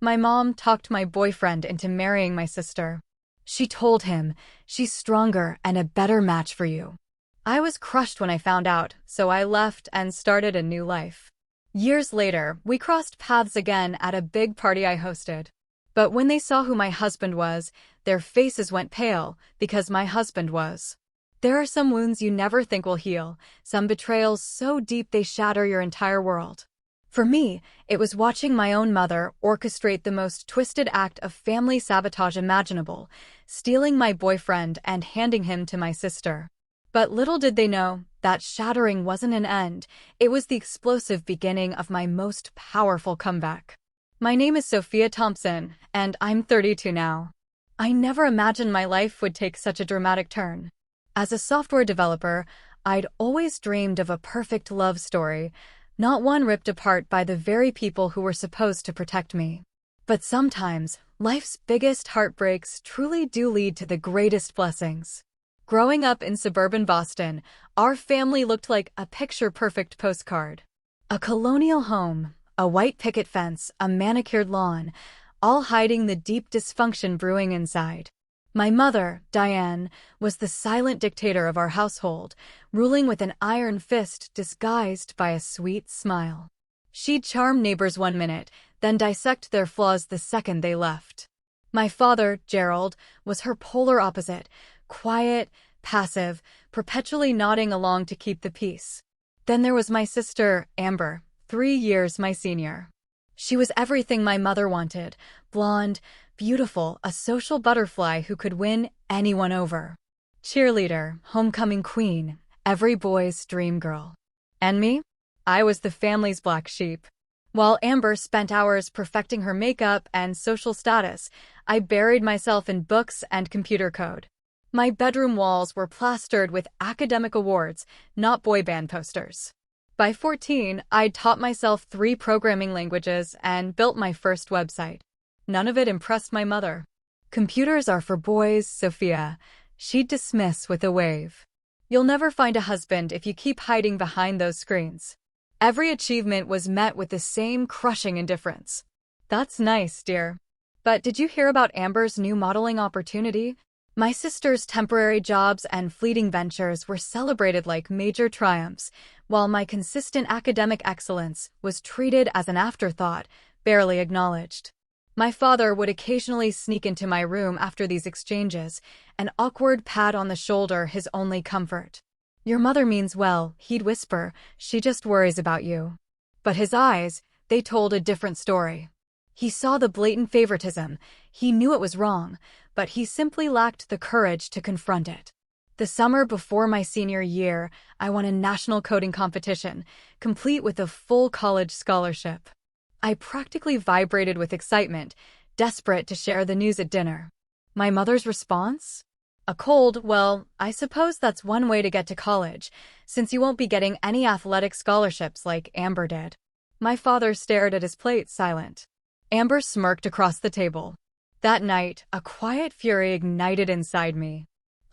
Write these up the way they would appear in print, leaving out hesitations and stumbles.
My mom talked my boyfriend into marrying my sister. She told him, "She's stronger and a better match for you." I was crushed when I found out, so I left and started a new life. Years later, we crossed paths again at a big party I hosted. But when they saw who my husband was, their faces went pale because my husband was. There are some wounds you never think will heal, some betrayals so deep they shatter your entire world. For me, it was watching my own mother orchestrate the most twisted act of family sabotage imaginable, stealing my boyfriend and handing him to my sister. But little did they know, that shattering wasn't an end, it was the explosive beginning of my most powerful comeback. My name is Sophia Thompson, and I'm 32 now. I never imagined my life would take such a dramatic turn. As a software developer, I'd always dreamed of a perfect love story, not one ripped apart by the very people who were supposed to protect me. But sometimes, life's biggest heartbreaks truly do lead to the greatest blessings. Growing up in suburban Boston, our family looked like a picture-perfect postcard. A colonial home, a white picket fence, a manicured lawn, all hiding the deep dysfunction brewing inside. My mother, Diane, was the silent dictator of our household, ruling with an iron fist disguised by a sweet smile. She'd charm neighbors one minute, then dissect their flaws the second they left. My father, Gerald, was her polar opposite, quiet, passive, perpetually nodding along to keep the peace. Then there was my sister, Amber, 3 years my senior. She was everything my mother wanted, blonde, beautiful, a social butterfly who could win anyone over. Cheerleader, homecoming queen, every boy's dream girl. And me? I was the family's black sheep. While Amber spent hours perfecting her makeup and social status, I buried myself in books and computer code. My bedroom walls were plastered with academic awards, not boy band posters. By 14, I'd taught myself 3 programming languages and built my first website. None of it impressed my mother. "Computers are for boys, Sophia," she'd dismiss with a wave. "You'll never find a husband if you keep hiding behind those screens." Every achievement was met with the same crushing indifference. "That's nice, dear. But did you hear about Amber's new modeling opportunity?" My sister's temporary jobs and fleeting ventures were celebrated like major triumphs, while my consistent academic excellence was treated as an afterthought, barely acknowledged. My father would occasionally sneak into my room after these exchanges, an awkward pat on the shoulder his only comfort. "Your mother means well," he'd whisper, "she just worries about you." But his eyes, they told a different story. He saw the blatant favoritism, he knew it was wrong, but he simply lacked the courage to confront it. The summer before my senior year, I won a national coding competition, complete with a full college scholarship. I practically vibrated with excitement, desperate to share the news at dinner. My mother's response? A cold, "Well, I suppose that's one way to get to college, since you won't be getting any athletic scholarships like Amber did." My father stared at his plate, silent. Amber smirked across the table. That night, a quiet fury ignited inside me.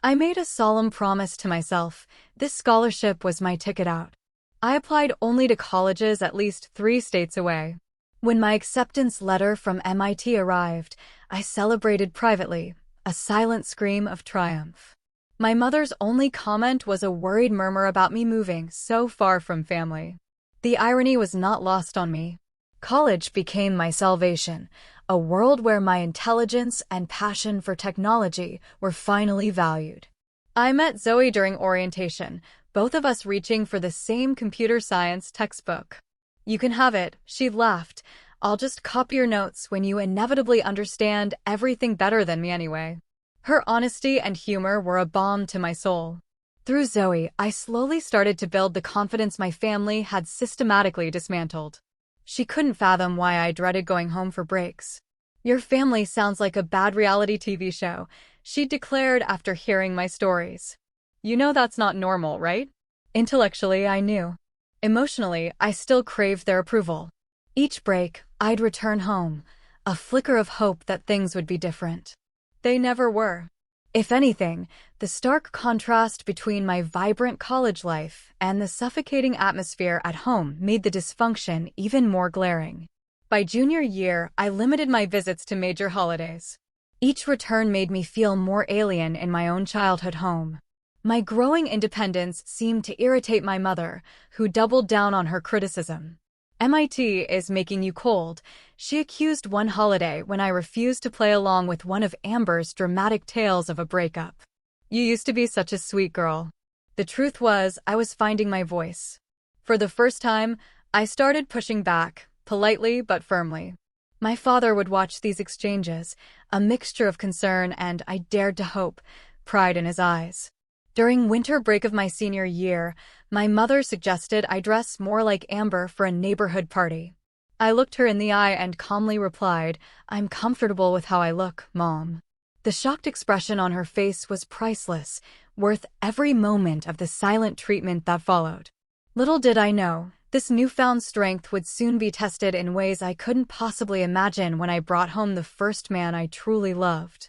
I made a solemn promise to myself. This scholarship was my ticket out. I applied only to colleges at least 3 states away. When my acceptance letter from MIT arrived, I celebrated privately, a silent scream of triumph. My mother's only comment was a worried murmur about me moving so far from family. The irony was not lost on me. College became my salvation, a world where my intelligence and passion for technology were finally valued. I met Zoe during orientation, both of us reaching for the same computer science textbook. "You can have it," she laughed. "I'll just copy your notes when you inevitably understand everything better than me anyway." Her honesty and humor were a balm to my soul. Through Zoe, I slowly started to build the confidence my family had systematically dismantled. She couldn't fathom why I dreaded going home for breaks. "Your family sounds like a bad reality TV show," she declared after hearing my stories. "You know that's not normal, right?" Intellectually, I knew. Emotionally, I still craved their approval. Each break, I'd return home, a flicker of hope that things would be different. They never were. If anything, the stark contrast between my vibrant college life and the suffocating atmosphere at home made the dysfunction even more glaring. By junior year, I limited my visits to major holidays. Each return made me feel more alien in my own childhood home. My growing independence seemed to irritate my mother, who doubled down on her criticism. "MIT is making you cold," she accused one holiday when I refused to play along with one of Amber's dramatic tales of a breakup. "You used to be such a sweet girl." The truth was, I was finding my voice. For the first time, I started pushing back, politely but firmly. My father would watch these exchanges, a mixture of concern and, I dared to hope, pride in his eyes. During winter break of my senior year, my mother suggested I dress more like Amber for a neighborhood party. I looked her in the eye and calmly replied, "I'm comfortable with how I look, Mom." The shocked expression on her face was priceless, worth every moment of the silent treatment that followed. Little did I know, this newfound strength would soon be tested in ways I couldn't possibly imagine when I brought home the first man I truly loved.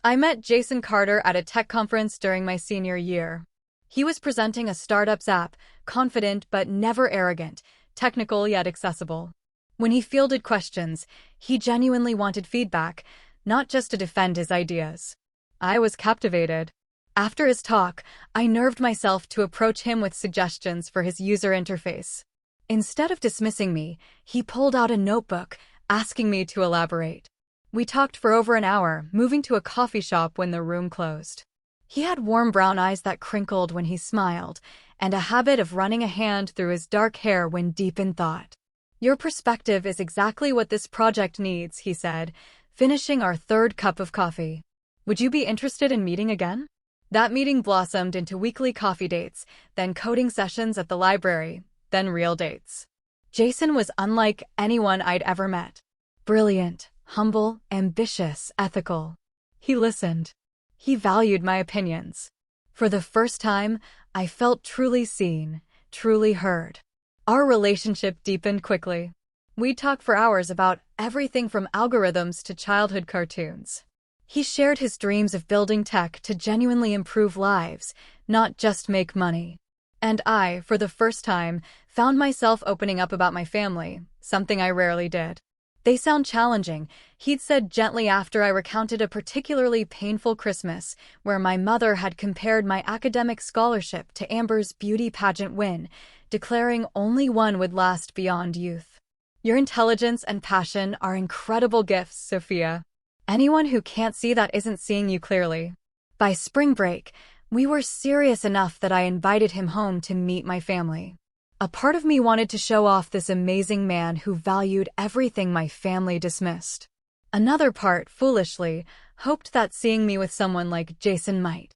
I met Jason Carter at a tech conference during my senior year. He was presenting a startup's app, confident but never arrogant, technical yet accessible. When he fielded questions, he genuinely wanted feedback, not just to defend his ideas. I was captivated. After his talk, I nerved myself to approach him with suggestions for his user interface. Instead of dismissing me, he pulled out a notebook, asking me to elaborate. We talked for over an hour, moving to a coffee shop when the room closed. He had warm brown eyes that crinkled when he smiled, and a habit of running a hand through his dark hair when deep in thought. "Your perspective is exactly what this project needs," he said, finishing our third cup of coffee. "Would you be interested in meeting again?" That meeting blossomed into weekly coffee dates, then coding sessions at the library, then real dates. Jason was unlike anyone I'd ever met. Brilliant, humble, ambitious, ethical. He listened. He valued my opinions. For the first time, I felt truly seen, truly heard. Our relationship deepened quickly. We'd talk for hours about everything from algorithms to childhood cartoons. He shared his dreams of building tech to genuinely improve lives, not just make money. And I, for the first time, found myself opening up about my family, something I rarely did. "They sound challenging," he'd said gently after I recounted a particularly painful Christmas where my mother had compared my academic scholarship to Amber's beauty pageant win, declaring only one would last beyond youth. "Your intelligence and passion are incredible gifts, Sophia. Anyone who can't see that isn't seeing you clearly." By spring break, we were serious enough that I invited him home to meet my family. A part of me wanted to show off this amazing man who valued everything my family dismissed. Another part, foolishly, hoped that seeing me with someone like Jason might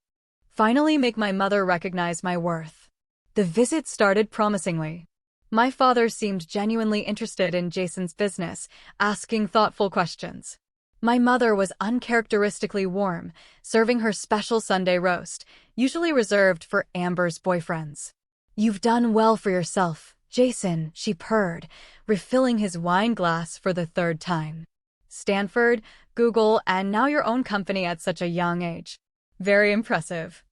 finally make my mother recognize my worth. The visit started promisingly. My father seemed genuinely interested in Jason's business, asking thoughtful questions. My mother was uncharacteristically warm, serving her special Sunday roast, usually reserved for Amber's boyfriends. "You've done well for yourself, Jason," she purred, refilling his wine glass for the third time. "Stanford, Google, and now your own company at such a young age. Very impressive."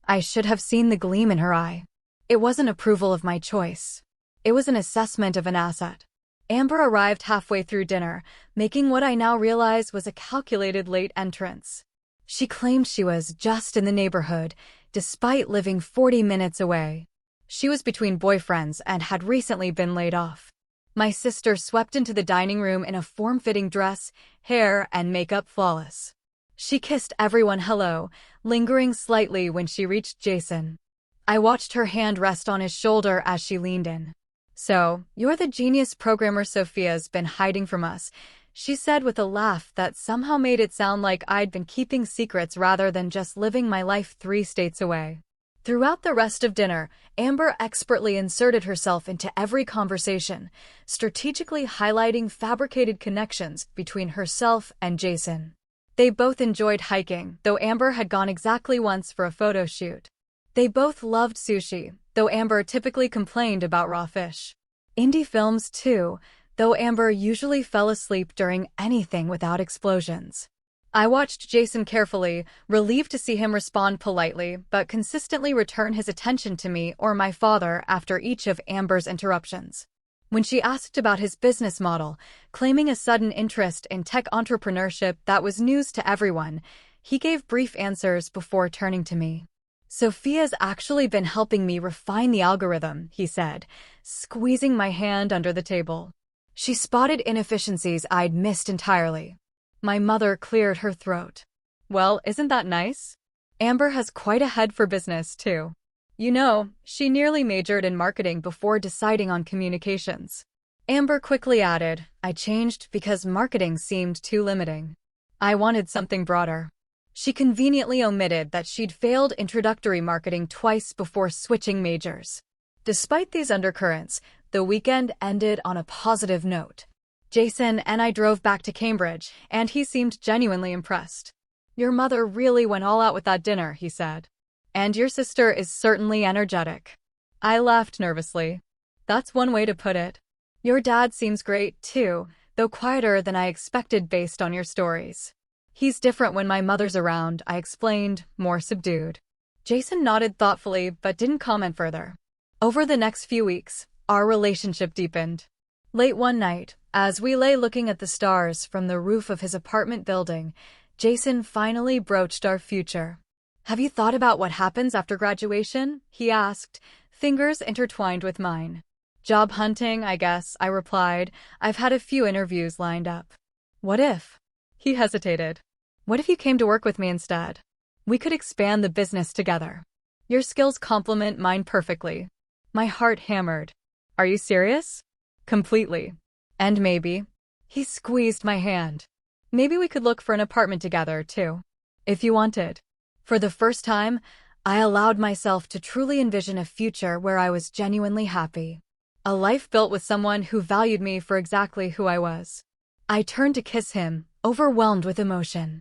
I should have seen the gleam in her eye. It wasn't approval of my choice. It was an assessment of an asset. Amber arrived halfway through dinner, making what I now realize was a calculated late entrance. She claimed she was just in the neighborhood, despite living 40 minutes away. She was between boyfriends and had recently been laid off. My sister swept into the dining room in a form-fitting dress, hair and makeup flawless. She kissed everyone hello, lingering slightly when she reached Jason. I watched her hand rest on his shoulder as she leaned in. "So, you're the genius programmer Sophia's been hiding from us," she said with a laugh that somehow made it sound like I'd been keeping secrets rather than just living my life 3 states away. Throughout the rest of dinner, Amber expertly inserted herself into every conversation, strategically highlighting fabricated connections between herself and Jason. They both enjoyed hiking, though Amber had gone exactly once for a photo shoot. They both loved sushi, though Amber typically complained about raw fish. Indie films too, though Amber usually fell asleep during anything without explosions. I watched Jason carefully, relieved to see him respond politely, but consistently return his attention to me or my father after each of Amber's interruptions. When she asked about his business model, claiming a sudden interest in tech entrepreneurship that was news to everyone, he gave brief answers before turning to me. Sophia's actually been helping me refine the algorithm, he said, squeezing my hand under the table. She spotted inefficiencies I'd missed entirely. My mother cleared her throat. Well, isn't that nice? Amber has quite a head for business, too. You know, she nearly majored in marketing before deciding on communications. Amber quickly added, I changed because marketing seemed too limiting. I wanted something broader. She conveniently omitted that she'd failed introductory marketing twice before switching majors. Despite these undercurrents, the weekend ended on a positive note. Jason and I drove back to Cambridge, and he seemed genuinely impressed. Your mother really went all out with that dinner, he said. And your sister is certainly energetic. I laughed nervously. That's one way to put it. Your dad seems great, too, though quieter than I expected based on your stories. He's different when my mother's around, I explained, more subdued. Jason nodded thoughtfully but didn't comment further. Over the next few weeks, our relationship deepened. Late one night, as we lay looking at the stars from the roof of his apartment building, Jason finally broached our future. Have you thought about what happens after graduation? He asked, fingers intertwined with mine. Job hunting, I guess, I replied. I've had a few interviews lined up. What if? He hesitated. What if you came to work with me instead? We could expand the business together. Your skills complement mine perfectly. My heart hammered. Are you serious? Completely. And maybe. He squeezed my hand. Maybe we could look for an apartment together, too. If you wanted. For the first time, I allowed myself to truly envision a future where I was genuinely happy. A life built with someone who valued me for exactly who I was. I turned to kiss him, overwhelmed with emotion.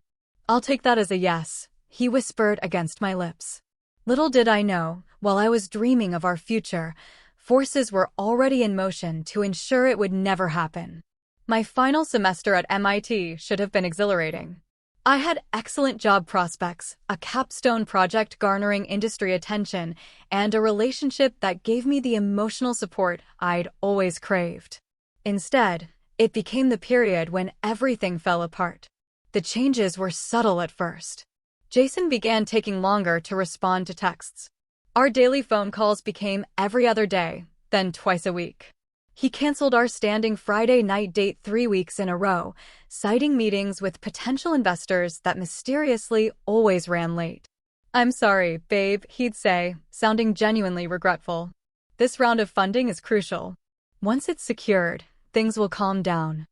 I'll take that as a yes, he whispered against my lips. Little did I know, while I was dreaming of our future, forces were already in motion to ensure it would never happen. My final semester at MIT should have been exhilarating. I had excellent job prospects, a capstone project garnering industry attention, and a relationship that gave me the emotional support I'd always craved. Instead, it became the period when everything fell apart. The changes were subtle at first. Jason began taking longer to respond to texts. Our daily phone calls became every other day, then twice a week. He canceled our standing Friday night date 3 weeks in a row, citing meetings with potential investors that mysteriously always ran late. I'm sorry, babe, he'd say, sounding genuinely regretful. This round of funding is crucial. Once it's secured, things will calm down.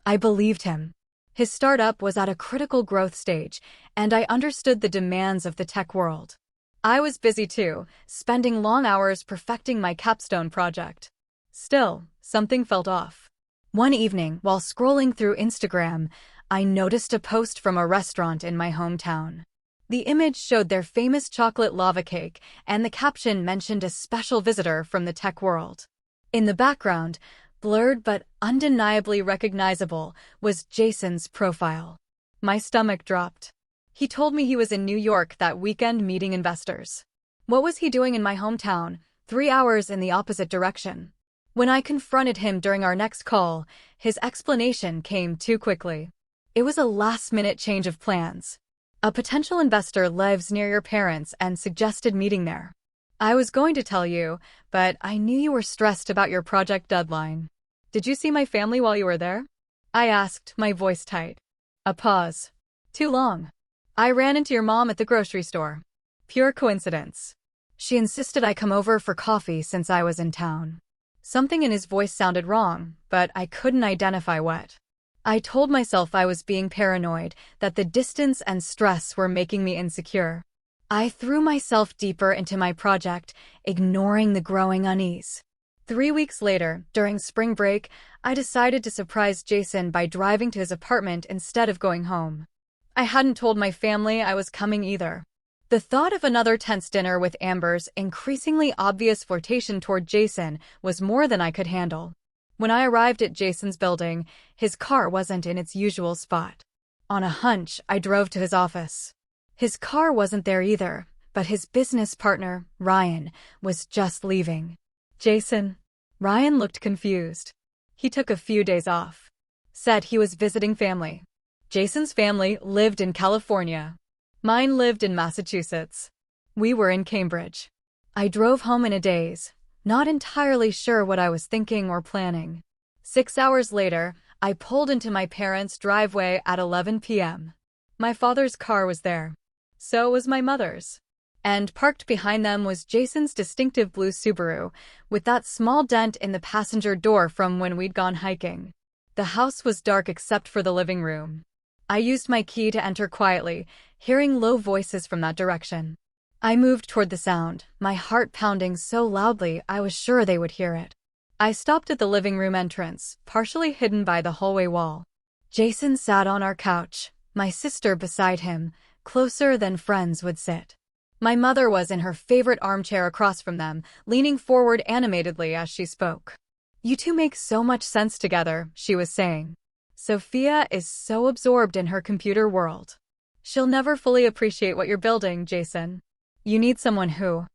I believed him. His startup was at a critical growth stage, and I understood the demands of the tech world. I was busy too, spending long hours perfecting my capstone project. Still, something felt off. One evening, while scrolling through Instagram, I noticed a post from a restaurant in my hometown. The image showed their famous chocolate lava cake, and the caption mentioned a special visitor from the tech world. In the background, blurred but undeniably recognizable, was Jason's profile. My stomach dropped. He told me he was in New York that weekend meeting investors. What was he doing in my hometown, 3 hours in the opposite direction? When I confronted him during our next call, his explanation came too quickly. It was a last-minute change of plans. A potential investor lives near your parents and suggested meeting there. I was going to tell you, but I knew you were stressed about your project deadline. Did you see my family while you were there? I asked, my voice tight. A pause. Too long. I ran into your mom at the grocery store. Pure coincidence. She insisted I come over for coffee since I was in town. Something in his voice sounded wrong, but I couldn't identify what. I told myself I was being paranoid, that the distance and stress were making me insecure. I threw myself deeper into my project, ignoring the growing unease. 3 weeks later, during spring break, I decided to surprise Jason by driving to his apartment instead of going home. I hadn't told my family I was coming either. The thought of another tense dinner with Amber's increasingly obvious flirtation toward Jason was more than I could handle. When I arrived at Jason's building, his car wasn't in its usual spot. On a hunch, I drove to his office. His car wasn't there either, but his business partner, Ryan, was just leaving. Jason. Ryan looked confused. He took a few days off. Said he was visiting family. Jason's family lived in California. Mine lived in Massachusetts. We were in Cambridge. I drove home in a daze, not entirely sure what I was thinking or planning. 6 hours later, I pulled into my parents' driveway at 11 p.m. My father's car was there. So was my mother's. And parked behind them was Jason's distinctive blue Subaru, with that small dent in the passenger door from when we'd gone hiking. The house was dark except for the living room. I used my key to enter quietly, hearing low voices from that direction. I moved toward the sound, my heart pounding so loudly I was sure they would hear it. I stopped at the living room entrance, partially hidden by the hallway wall. Jason sat on our couch, my sister beside him, closer than friends would sit. My mother was in her favorite armchair across from them, leaning forward animatedly as she spoke. "You two make so much sense together," she was saying. "Sophia is so absorbed in her computer world. She'll never fully appreciate what you're building, Jason. You need someone who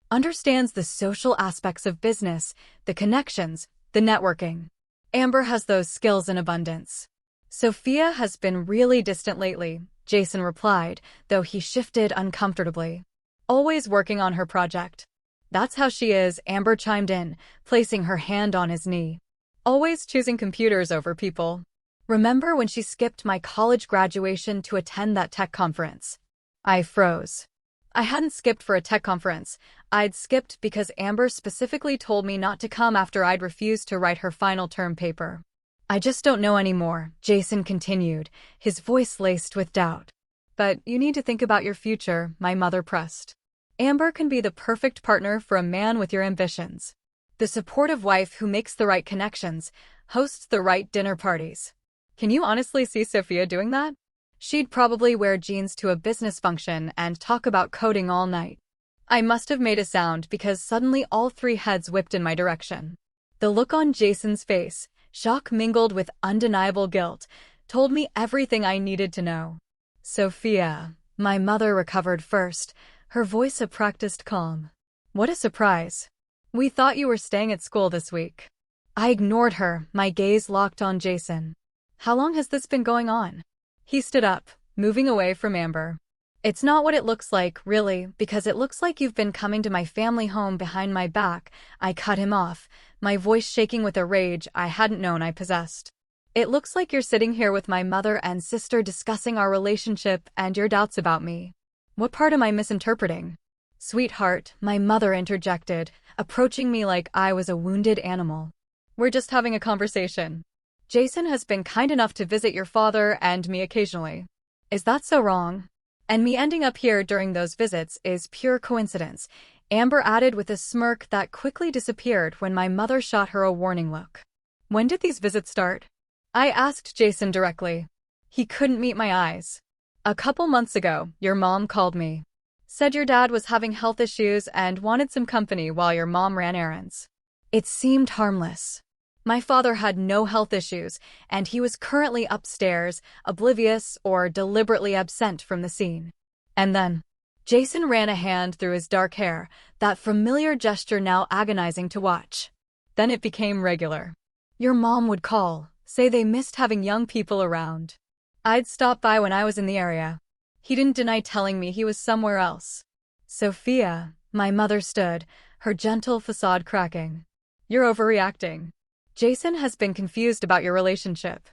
understands the social aspects of business, the connections, the networking. Amber has those skills in abundance." "Sophia has been really distant lately," Jason replied, though he shifted uncomfortably. "Always working on her project." "That's how she is," Amber chimed in, placing her hand on his knee. "Always choosing computers over people. Remember when she skipped my college graduation to attend that tech conference?" I froze. I hadn't skipped for a tech conference. I'd skipped because Amber specifically told me not to come after I'd refused to write her final term paper. "I just don't know anymore," Jason continued, his voice laced with doubt. "But you need to think about your future," my mother pressed. "Amber can be the perfect partner for a man with your ambitions. The supportive wife who makes the right connections, hosts the right dinner parties. Can you honestly see Sophia doing that? She'd probably wear jeans to a business function and talk about coding all night." I must have made a sound because suddenly all three heads whipped in my direction. The look on Jason's face, shock mingled with undeniable guilt, told me everything I needed to know. "Sophia," my mother recovered first, her voice a practiced calm. "What a surprise. We thought you were staying at school this week." I ignored her, my gaze locked on Jason. "How long has this been going on?" He stood up, moving away from Amber. "It's not what it looks like, really, because it looks like you've been coming to my family home behind my back." I cut him off, my voice shaking with a rage I hadn't known I possessed. "It looks like you're sitting here with my mother and sister discussing our relationship and your doubts about me. What part am I misinterpreting?" "Sweetheart," my mother interjected, approaching me like I was a wounded animal. "We're just having a conversation. Jason has been kind enough to visit your father and me occasionally. Is that so wrong? And me ending up here during those visits is pure coincidence," Amber added with a smirk that quickly disappeared when my mother shot her a warning look. "When did these visits start?" I asked Jason directly. He couldn't meet my eyes. "A couple months ago, your mom called me. Said your dad was having health issues and wanted some company while your mom ran errands." It seemed harmless. My father had no health issues, and he was currently upstairs, oblivious or deliberately absent from the scene. And then, Jason ran a hand through his dark hair, that familiar gesture now agonizing to watch. Then it became regular. Your mom would call, say they missed having young people around. I'd stop by when I was in the area. He didn't deny telling me he was somewhere else. "Sophia," my mother stood, her gentle facade cracking. "You're overreacting. Jason has been confused about your relationship.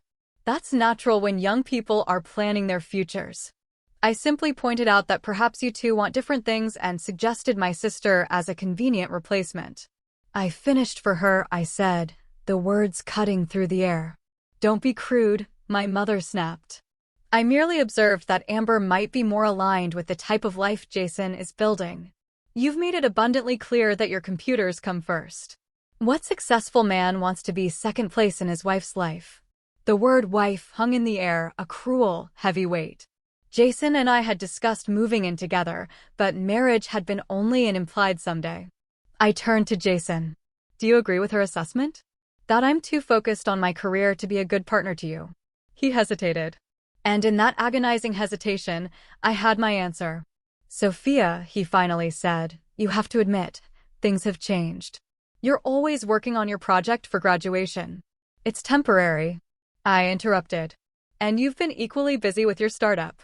That's natural when young people are planning their futures. I simply pointed out that perhaps you two want different things and suggested my sister as a convenient replacement." "I finished for her," I said, the words cutting through the air. "Don't be crude," my mother snapped. "I merely observed that Amber might be more aligned with the type of life Jason is building. You've made it abundantly clear that your computers come first. What successful man wants to be second place in his wife's life?" The word wife hung in the air, a cruel, heavy weight. Jason and I had discussed moving in together, but marriage had been only an implied someday. I turned to Jason. "Do you agree with her assessment? That I'm too focused on my career to be a good partner to you?" He hesitated. And in that agonizing hesitation, I had my answer. "Sophia," he finally said, "you have to admit, things have changed. You're always working on your project for graduation. It's temporary. I interrupted. And you've been equally busy with your startup.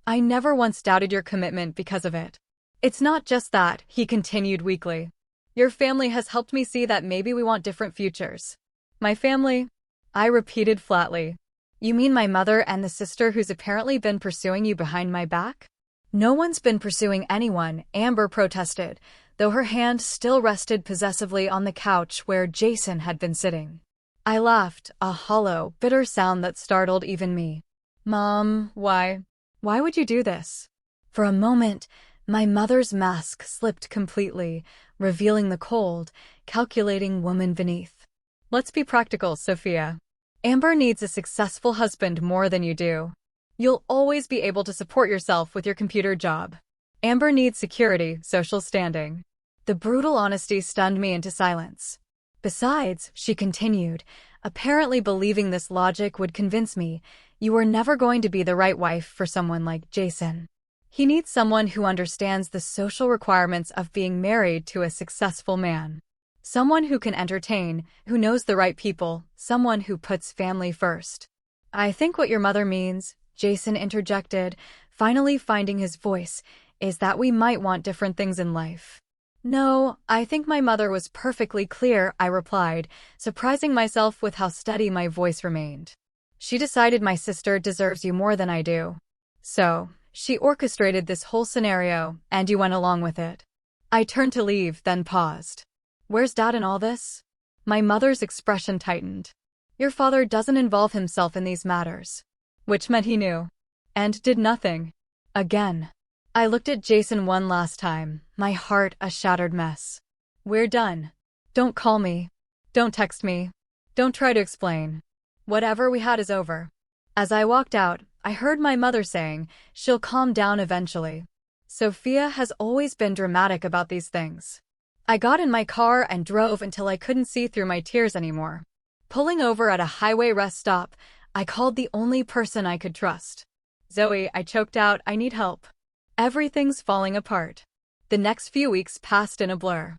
I never once doubted your commitment because of it. It's not just that, he continued weakly. Your family has helped me see that maybe we want different futures. My family? I repeated flatly. You mean my mother and the sister who's apparently been pursuing you behind my back? No one's been pursuing anyone, Amber protested, though her hand still rested possessively on the couch where Jason had been sitting. I laughed, a hollow, bitter sound that startled even me. Mom, why? Why would you do this? For a moment, my mother's mask slipped completely, revealing the cold, calculating woman beneath. Let's be practical, Sophia. Amber needs a successful husband more than you do. You'll always be able to support yourself with your computer job. Amber needs security, social standing. The brutal honesty stunned me into silence. Besides, she continued, apparently believing this logic would convince me, you are never going to be the right wife for someone like Jason. He needs someone who understands the social requirements of being married to a successful man. Someone who can entertain, who knows the right people, someone who puts family first. I think what your mother means, Jason interjected, finally finding his voice, is that we might want different things in life. No, I think my mother was perfectly clear, I replied, surprising myself with how steady my voice remained. She decided my sister deserves you more than I do. So, she orchestrated this whole scenario, and you went along with it. I turned to leave, then paused. Where's Dad in all this? My mother's expression tightened. Your father doesn't involve himself in these matters. Which meant he knew. And did nothing. Again. I looked at Jason one last time, my heart a shattered mess. We're done. Don't call me. Don't text me. Don't try to explain. Whatever we had is over. As I walked out, I heard my mother saying, she'll calm down eventually. Sophia has always been dramatic about these things. I got in my car and drove until I couldn't see through my tears anymore. Pulling over at a highway rest stop, I called the only person I could trust. Zoe, I choked out, I need help. Everything's falling apart. The next few weeks passed in a blur.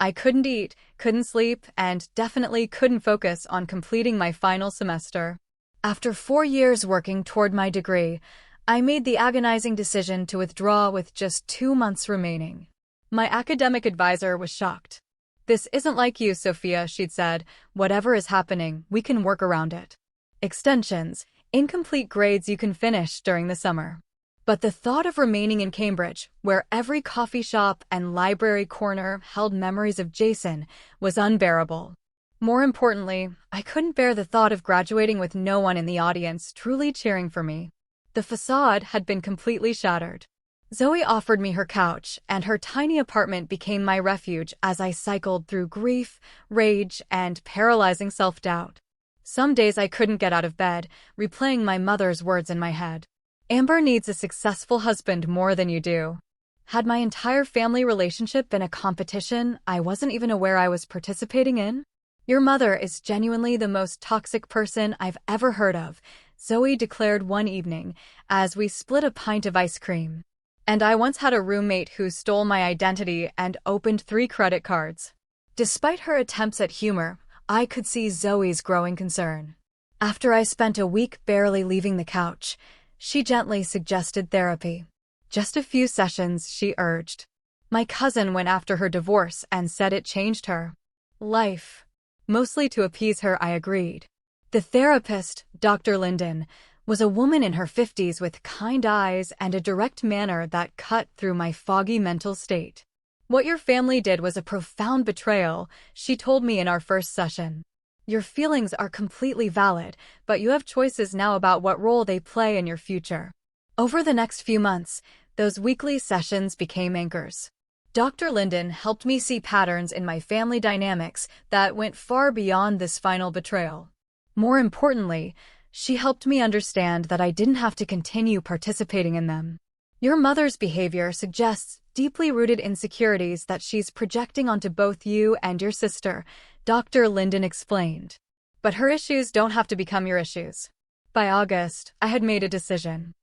I couldn't eat, couldn't sleep, and definitely couldn't focus on completing my final semester. After 4 years working toward my degree, I made the agonizing decision to withdraw with just 2 months remaining. My academic advisor was shocked. This isn't like you, Sophia, she'd said. Whatever is happening, we can work around it. Extensions, incomplete grades you can finish during the summer. But the thought of remaining in Cambridge, where every coffee shop and library corner held memories of Jason, was unbearable. More importantly, I couldn't bear the thought of graduating with no one in the audience truly cheering for me. The facade had been completely shattered. Zoe offered me her couch, and her tiny apartment became my refuge as I cycled through grief, rage, and paralyzing self-doubt. Some days I couldn't get out of bed, replaying my mother's words in my head. Amber needs a successful husband more than you do. Had my entire family relationship been a competition I wasn't even aware I was participating in? Your mother is genuinely the most toxic person I've ever heard of, Zoe declared one evening, as we split a pint of ice cream. And I once had a roommate who stole my identity and opened 3 credit cards. Despite her attempts at humor, I could see Zoe's growing concern. After I spent a week barely leaving the couch, she gently suggested therapy. Just a few sessions, she urged. My cousin went after her divorce and said it changed her life. Mostly to appease her, I agreed. The therapist, Dr. Linden, was a woman in her 50s with kind eyes and a direct manner that cut through my foggy mental state. What your family did was a profound betrayal, she told me in our first session. Your feelings are completely valid, but you have choices now about what role they play in your future. Over the next few months, those weekly sessions became anchors. Dr. Linden helped me see patterns in my family dynamics that went far beyond this final betrayal. More importantly, she helped me understand that I didn't have to continue participating in them. Your mother's behavior suggests deeply rooted insecurities that she's projecting onto both you and your sister, Dr. Linden explained. But her issues don't have to become your issues. By August, I had made a decision.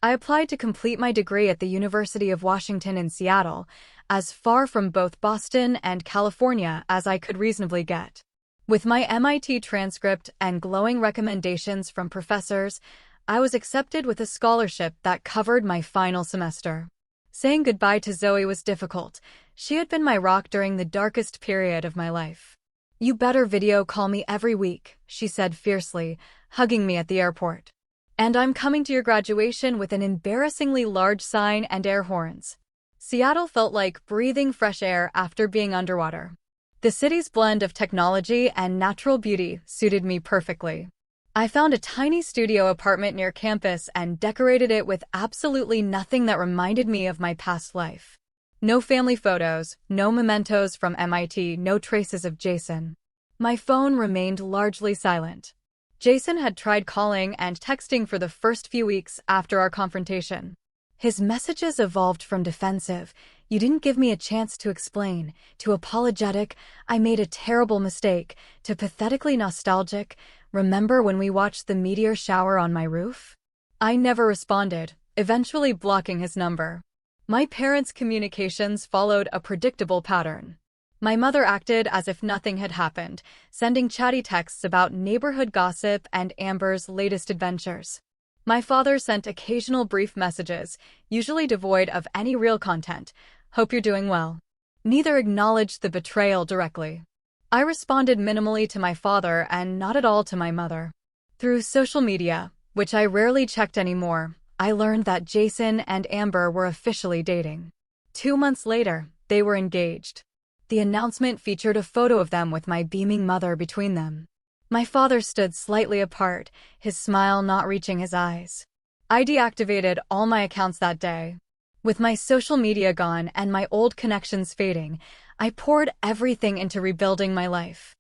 I applied to complete my degree at the University of Washington in Seattle, as far from both Boston and California as I could reasonably get. With my MIT transcript and glowing recommendations from professors, I was accepted with a scholarship that covered my final semester. Saying goodbye to Zoe was difficult. She had been my rock during the darkest period of my life. "You better video call me every week," she said fiercely, hugging me at the airport. "And I'm coming to your graduation with an embarrassingly large sign and air horns." Seattle felt like breathing fresh air after being underwater. The city's blend of technology and natural beauty suited me perfectly. I found a tiny studio apartment near campus and decorated it with absolutely nothing that reminded me of my past life. No family photos, no mementos from MIT, no traces of Jason. My phone remained largely silent. Jason had tried calling and texting for the first few weeks after our confrontation. His messages evolved from defensive, "You didn't give me a chance to explain," to apologetic, "I made a terrible mistake," to pathetically nostalgic, "Remember when we watched the meteor shower on my roof?" I never responded, eventually blocking his number. My parents' communications followed a predictable pattern. My mother acted as if nothing had happened, sending chatty texts about neighborhood gossip and Amber's latest adventures. My father sent occasional brief messages, usually devoid of any real content. "Hope you're doing well." Neither acknowledged the betrayal directly. I responded minimally to my father and not at all to my mother. Through social media, which I rarely checked anymore, I learned that Jason and Amber were officially dating. 2 months later, they were engaged. The announcement featured a photo of them with my beaming mother between them. My father stood slightly apart, his smile not reaching his eyes. I deactivated all my accounts that day. With my social media gone and my old connections fading, I poured everything into rebuilding my life.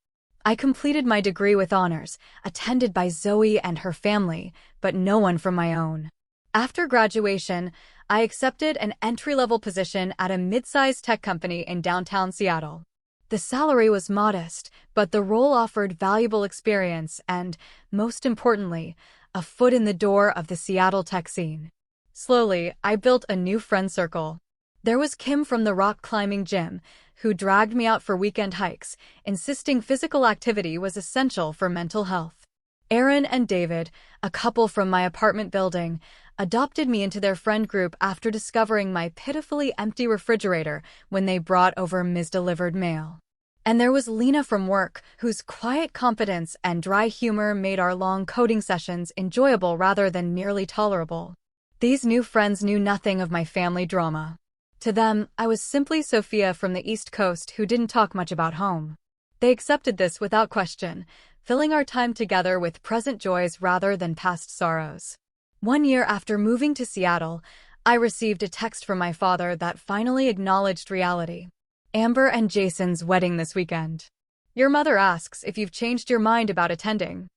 I completed my degree with honors, attended by Zoe and her family, but no one from my own. After graduation, I accepted an entry-level position at a mid-sized tech company in downtown Seattle. The salary was modest, but the role offered valuable experience and, most importantly, a foot in the door of the Seattle tech scene. Slowly, I built a new friend circle. There was Kim from the rock climbing gym, who dragged me out for weekend hikes, insisting physical activity was essential for mental health. Aaron and David, a couple from my apartment building, adopted me into their friend group after discovering my pitifully empty refrigerator when they brought over misdelivered mail. And there was Lena from work, whose quiet competence and dry humor made our long coding sessions enjoyable rather than merely tolerable. These new friends knew nothing of my family drama. To them, I was simply Sophia from the East Coast who didn't talk much about home. They accepted this without question, filling our time together with present joys rather than past sorrows. 1 year after moving to Seattle, I received a text from my father that finally acknowledged reality. "Amber and Jason's wedding this weekend. Your mother asks if you've changed your mind about attending."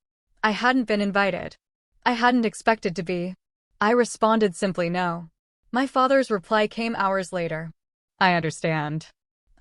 I hadn't been invited. I hadn't expected to be. I responded simply no. My father's reply came hours later. "I understand."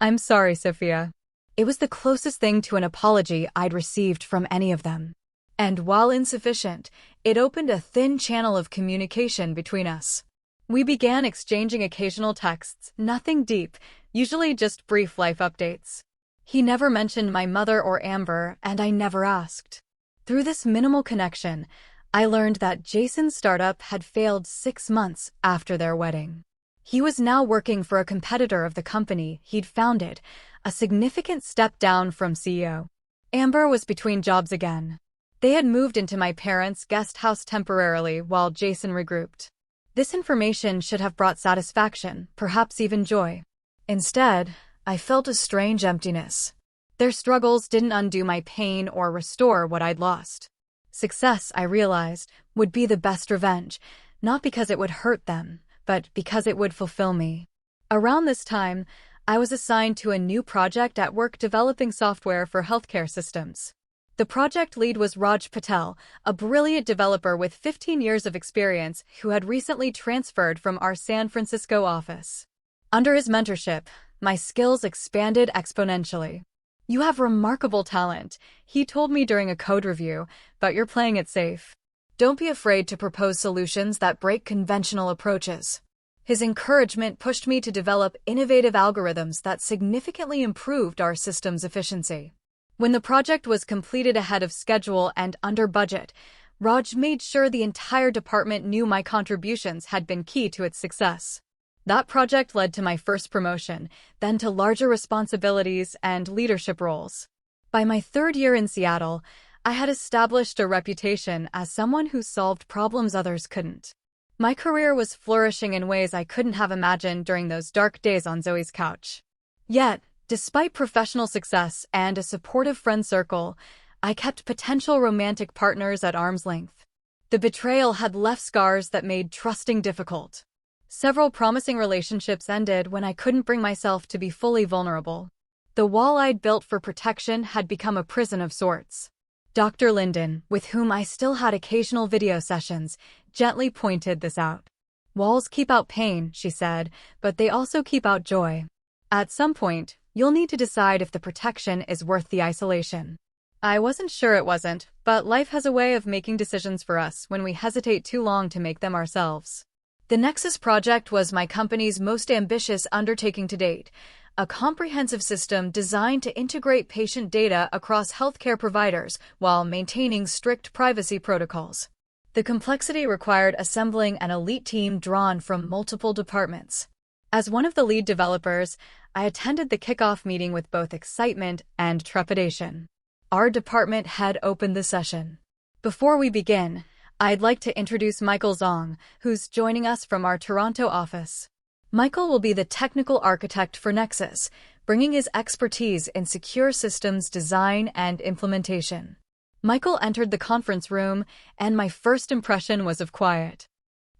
"I'm sorry, Sophia." It was the closest thing to an apology I'd received from any of them. And while insufficient, it opened a thin channel of communication between us. We began exchanging occasional texts, nothing deep, usually just brief life updates. He never mentioned my mother or Amber, and I never asked. Through this minimal connection, I learned that Jason's startup had failed 6 months after their wedding. He was now working for a competitor of the company he'd founded, a significant step down from CEO. Amber was between jobs again. They had moved into my parents' guest house temporarily while Jason regrouped. This information should have brought satisfaction, perhaps even joy. Instead, I felt a strange emptiness. Their struggles didn't undo my pain or restore what I'd lost. Success, I realized, would be the best revenge, not because it would hurt them, but because it would fulfill me. Around this time, I was assigned to a new project at work developing software for healthcare systems. The project lead was Raj Patel, a brilliant developer with 15 years of experience who had recently transferred from our San Francisco office. Under his mentorship, my skills expanded exponentially. "You have remarkable talent," he told me during a code review, "but you're playing it safe." Don't be afraid to propose solutions that break conventional approaches. His encouragement pushed me to develop innovative algorithms that significantly improved our system's efficiency. When the project was completed ahead of schedule and under budget, Raj made sure the entire department knew my contributions had been key to its success. That project led to my first promotion, then to larger responsibilities and leadership roles. By my third year in Seattle, I had established a reputation as someone who solved problems others couldn't. My career was flourishing in ways I couldn't have imagined during those dark days on Zoe's couch. Yet, despite professional success and a supportive friend circle, I kept potential romantic partners at arm's length. The betrayal had left scars that made trusting difficult. Several promising relationships ended when I couldn't bring myself to be fully vulnerable. The wall I'd built for protection had become a prison of sorts. Dr. Linden, with whom I still had occasional video sessions, gently pointed this out. Walls keep out pain, she said, but they also keep out joy. At some point, you'll need to decide if the protection is worth the isolation. I wasn't sure it wasn't, but life has a way of making decisions for us when we hesitate too long to make them ourselves. The Nexus project was my company's most ambitious undertaking to date, a comprehensive system designed to integrate patient data across healthcare providers while maintaining strict privacy protocols. The complexity required assembling an elite team drawn from multiple departments. As one of the lead developers, I attended the kickoff meeting with both excitement and trepidation. Our department head opened the session. Before we begin, I'd like to introduce Michael Zhang, who's joining us from our Toronto office. Michael will be the technical architect for Nexus, bringing his expertise in secure systems design and implementation. Michael entered the conference room, and my first impression was of quiet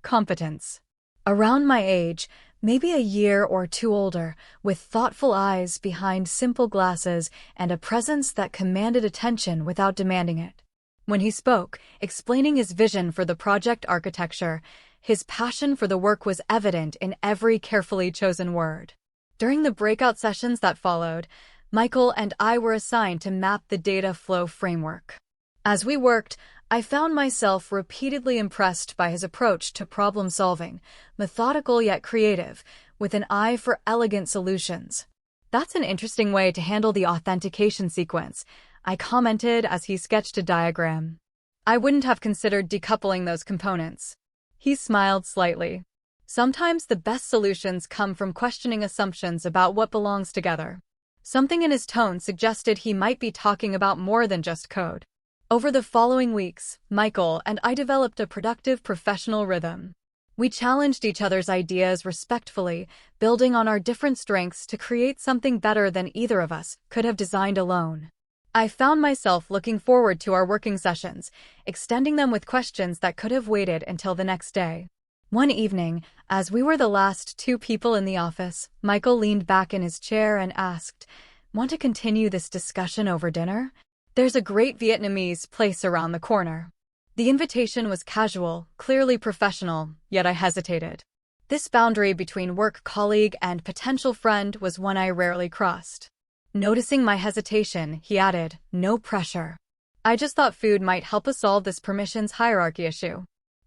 competence. Around my age, maybe a year or two older, with thoughtful eyes behind simple glasses and a presence that commanded attention without demanding it. When he spoke, explaining his vision for the project architecture, his passion for the work was evident in every carefully chosen word. During the breakout sessions that followed, Michael and I were assigned to map the data flow framework. As we worked, I found myself repeatedly impressed by his approach to problem solving, methodical yet creative, with an eye for elegant solutions. That's an interesting way to handle the authentication sequence, I commented as he sketched a diagram. I wouldn't have considered decoupling those components. He smiled slightly. Sometimes the best solutions come from questioning assumptions about what belongs together. Something in his tone suggested he might be talking about more than just code. Over the following weeks, Michael and I developed a productive professional rhythm. We challenged each other's ideas respectfully, building on our different strengths to create something better than either of us could have designed alone. I found myself looking forward to our working sessions, extending them with questions that could have waited until the next day. One evening, as we were the last two people in the office, Michael leaned back in his chair and asked, "Want to continue this discussion over dinner? There's a great Vietnamese place around the corner." The invitation was casual, clearly professional, yet I hesitated. This boundary between work colleague and potential friend was one I rarely crossed. Noticing my hesitation, he added, "No pressure. I just thought food might help us solve this permissions hierarchy issue."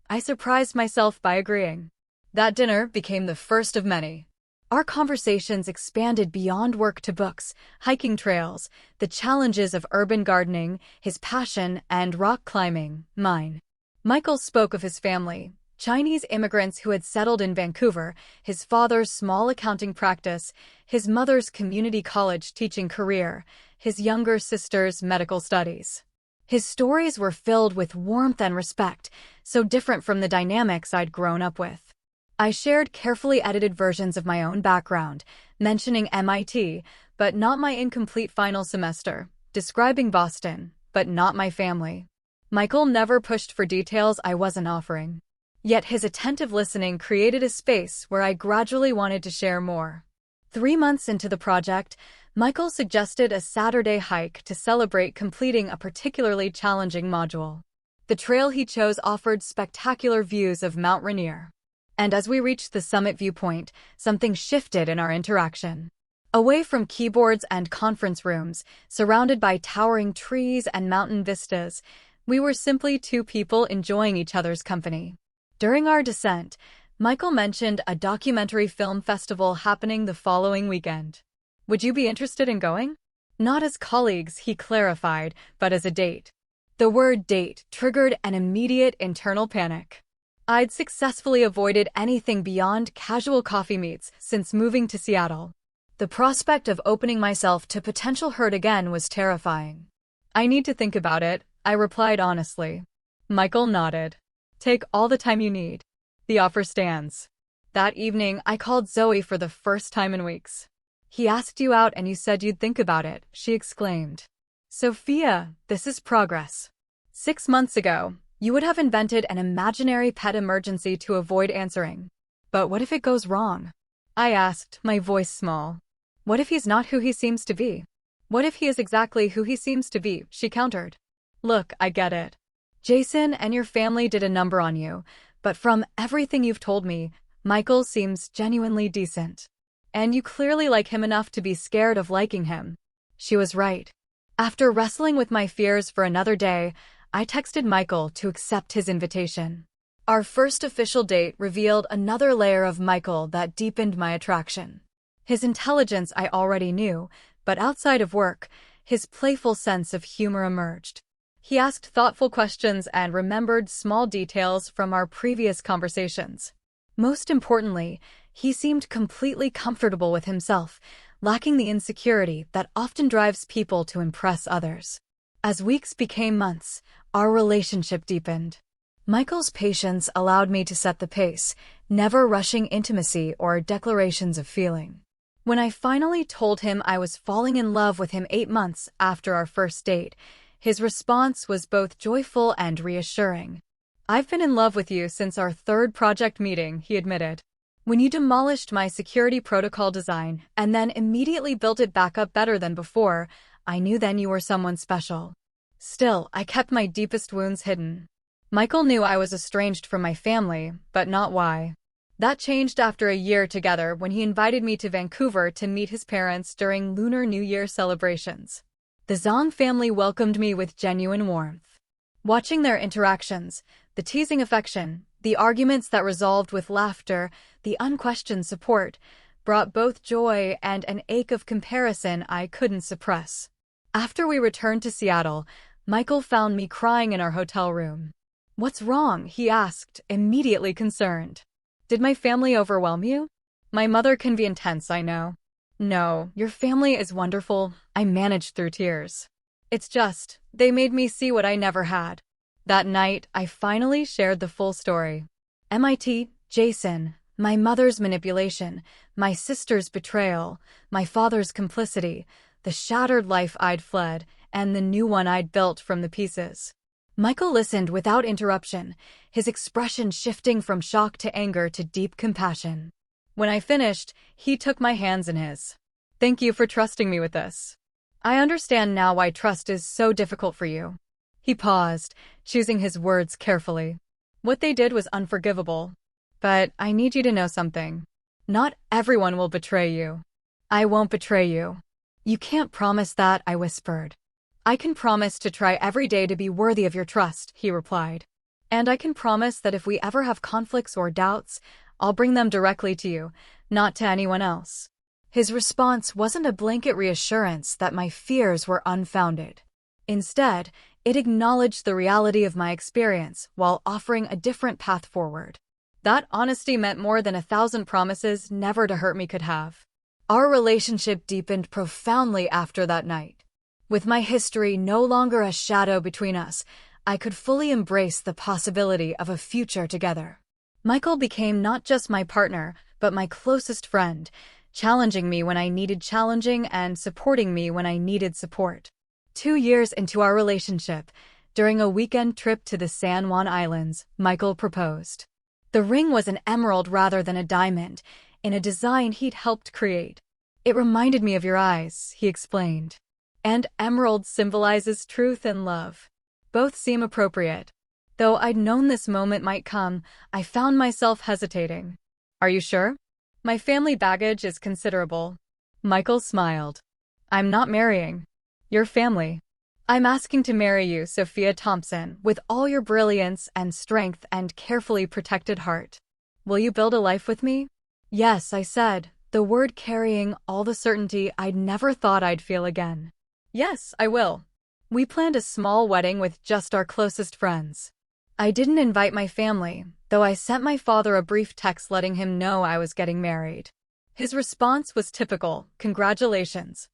I surprised myself by agreeing. That dinner became the first of many. Our conversations expanded beyond work to books, hiking trails, the challenges of urban gardening, his passion, and rock climbing, mine. Michael spoke of his family, Chinese immigrants who had settled in Vancouver, his father's small accounting practice, his mother's community college teaching career, his younger sister's medical studies. His stories were filled with warmth and respect, so different from the dynamics I'd grown up with. I shared carefully edited versions of my own background, mentioning MIT, but not my incomplete final semester, describing Boston, but not my family. Michael never pushed for details I wasn't offering. Yet his attentive listening created a space where I gradually wanted to share more. 3 months into the project, Michael suggested a Saturday hike to celebrate completing a particularly challenging module. The trail he chose offered spectacular views of Mount Rainier. And as we reached the summit viewpoint, something shifted in our interaction. Away from keyboards and conference rooms, surrounded by towering trees and mountain vistas, We were simply two people enjoying each other's company. During our descent, Michael mentioned a documentary film festival happening the following weekend. Would you be interested in going? Not as colleagues, he clarified, but as a date. The word date triggered an immediate internal panic. I'd successfully avoided anything beyond casual coffee meets since moving to Seattle. The prospect of opening myself to potential hurt again was terrifying. I need to think about it, I replied honestly. Michael nodded. Take all the time you need. The offer stands. That evening, I called Zoe for the first time in weeks. He asked you out and you said you'd think about it, she exclaimed. Sophia, this is progress. 6 months ago, you would have invented an imaginary pet emergency to avoid answering. But what if it goes wrong? I asked, my voice small. What if he's not who he seems to be? What if he is exactly who he seems to be, she countered. Look, I get it. Jason and your family did a number on you, but from everything you've told me, Michael seems genuinely decent. And you clearly like him enough to be scared of liking him. She was right. After wrestling with my fears for another day, I texted Michael to accept his invitation. Our first official date revealed another layer of Michael that deepened my attraction. His intelligence I already knew, but outside of work, his playful sense of humor emerged. He asked thoughtful questions and remembered small details from our previous conversations. Most importantly, he seemed completely comfortable with himself, lacking the insecurity that often drives people to impress others. As weeks became months, our relationship deepened. Michael's patience allowed me to set the pace, never rushing intimacy or declarations of feeling. When I finally told him I was falling in love with him 8 months after our first date, his response was both joyful and reassuring. I've been in love with you since our 3rd project meeting, he admitted. When you demolished my security protocol design and then immediately built it back up better than before, I knew then you were someone special. Still, I kept my deepest wounds hidden. Michael knew I was estranged from my family, but not why. That changed after a year together when he invited me to Vancouver to meet his parents during Lunar New Year celebrations. The Zong family welcomed me with genuine warmth. Watching their interactions, the teasing affection, the arguments that resolved with laughter, the unquestioned support, brought both joy and an ache of comparison I couldn't suppress. After we returned to Seattle, Michael found me crying in our hotel room. What's wrong? He asked, immediately concerned. Did my family overwhelm you? My mother can be intense, I know. No, your family is wonderful, I managed through tears. It's just, they made me see what I never had. That night, I finally shared the full story. MIT, Jason, my mother's manipulation, my sister's betrayal, my father's complicity, the shattered life I'd fled, and the new one I'd built from the pieces. Michael listened without interruption, his expression shifting from shock to anger to deep compassion. When I finished, he took my hands in his. Thank you for trusting me with this. I understand now why trust is so difficult for you. He paused, choosing his words carefully. What they did was unforgivable. But I need you to know something. Not everyone will betray you. I won't betray you. You can't promise that, I whispered. I can promise to try every day to be worthy of your trust, he replied. And I can promise that if we ever have conflicts or doubts, I'll bring them directly to you, not to anyone else. His response wasn't a blanket reassurance that my fears were unfounded. Instead, it acknowledged the reality of my experience while offering a different path forward. That honesty meant more than 1,000 promises never to hurt me could have. Our relationship deepened profoundly after that night. With my history no longer a shadow between us, I could fully embrace the possibility of a future together. Michael became not just my partner, but my closest friend, challenging me when I needed challenging and supporting me when I needed support. 2 years into our relationship, during a weekend trip to the San Juan Islands, Michael proposed. The ring was an emerald rather than a diamond, in a design he'd helped create. It reminded me of your eyes, he explained. And emerald symbolizes truth and love. Both seem appropriate. Though I'd known this moment might come, I found myself hesitating. Are you sure? My family baggage is considerable. Michael smiled. I'm not marrying. Your family. I'm asking to marry you, Sophia Thompson, with all your brilliance and strength and carefully protected heart. Will you build a life with me? Yes, I said, the word carrying all the certainty I'd never thought I'd feel again. Yes, I will. We planned a small wedding with just our closest friends. I didn't invite my family, though I sent my father a brief text letting him know I was getting married. His response was typical, "Congratulations.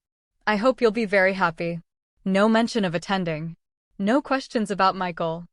I hope you'll be very happy." No mention of attending. No questions about Michael.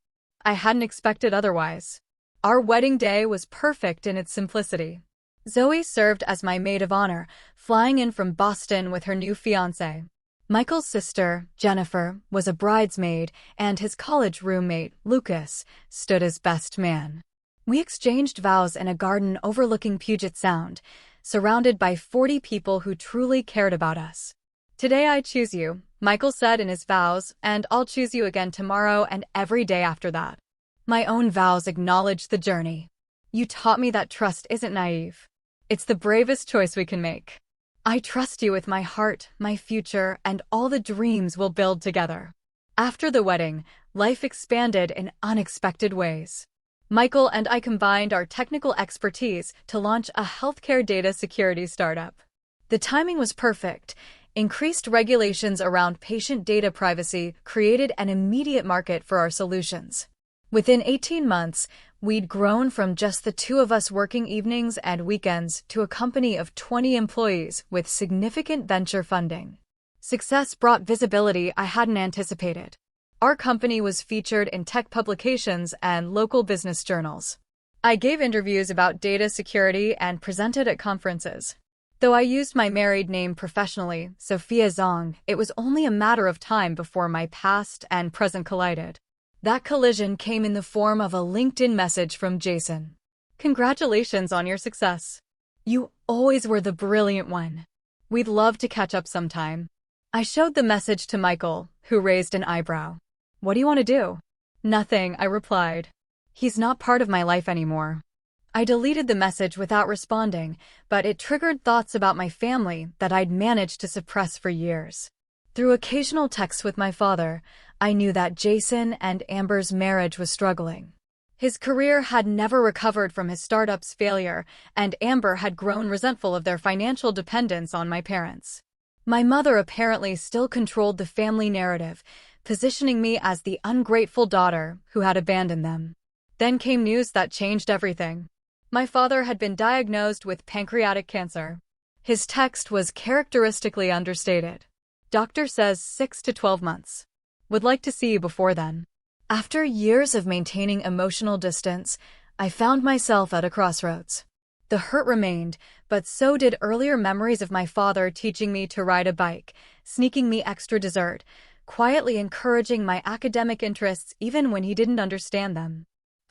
I hadn't expected otherwise. Our wedding day was perfect in its simplicity. Zoe served as my maid of honor, flying in from Boston with her new fiancé. Michael's sister, Jennifer, was a bridesmaid, and his college roommate, Lucas, stood as best man. We exchanged vows in a garden overlooking Puget Sound, surrounded by 40 people who truly cared about us. "Today I choose you," Michael said in his vows, "and I'll choose you again tomorrow and every day after that." My own vows acknowledged the journey. "You taught me that trust isn't naive. It's the bravest choice we can make. I trust you with my heart, my future, and all the dreams we'll build together." After the wedding, life expanded in unexpected ways. Michael and I combined our technical expertise to launch a healthcare data security startup. The timing was perfect. Increased regulations around patient data privacy created an immediate market for our solutions. Within 18 months, we'd grown from just the two of us working evenings and weekends to a company of 20 employees with significant venture funding. Success brought visibility I hadn't anticipated. Our company was featured in tech publications and local business journals. I gave interviews about data security and presented at conferences. Though I used my married name professionally, Sophia Zong, it was only a matter of time before my past and present collided. That collision came in the form of a LinkedIn message from Jason. "Congratulations on your success. You always were the brilliant one. We'd love to catch up sometime." I showed the message to Michael, who raised an eyebrow. "What do you want to do?" "Nothing," I replied. "He's not part of my life anymore." I deleted the message without responding, but it triggered thoughts about my family that I'd managed to suppress for years. Through occasional texts with my father, I knew that Jason and Amber's marriage was struggling. His career had never recovered from his startup's failure, and Amber had grown resentful of their financial dependence on my parents. My mother apparently still controlled the family narrative, positioning me as the ungrateful daughter who had abandoned them. Then came news that changed everything. My father had been diagnosed with pancreatic cancer. His text was characteristically understated. "Doctor says 6 to 12 months. Would like to see you before then." After years of maintaining emotional distance, I found myself at a crossroads. The hurt remained, but so did earlier memories of my father teaching me to ride a bike, sneaking me extra dessert, quietly encouraging my academic interests even when he didn't understand them.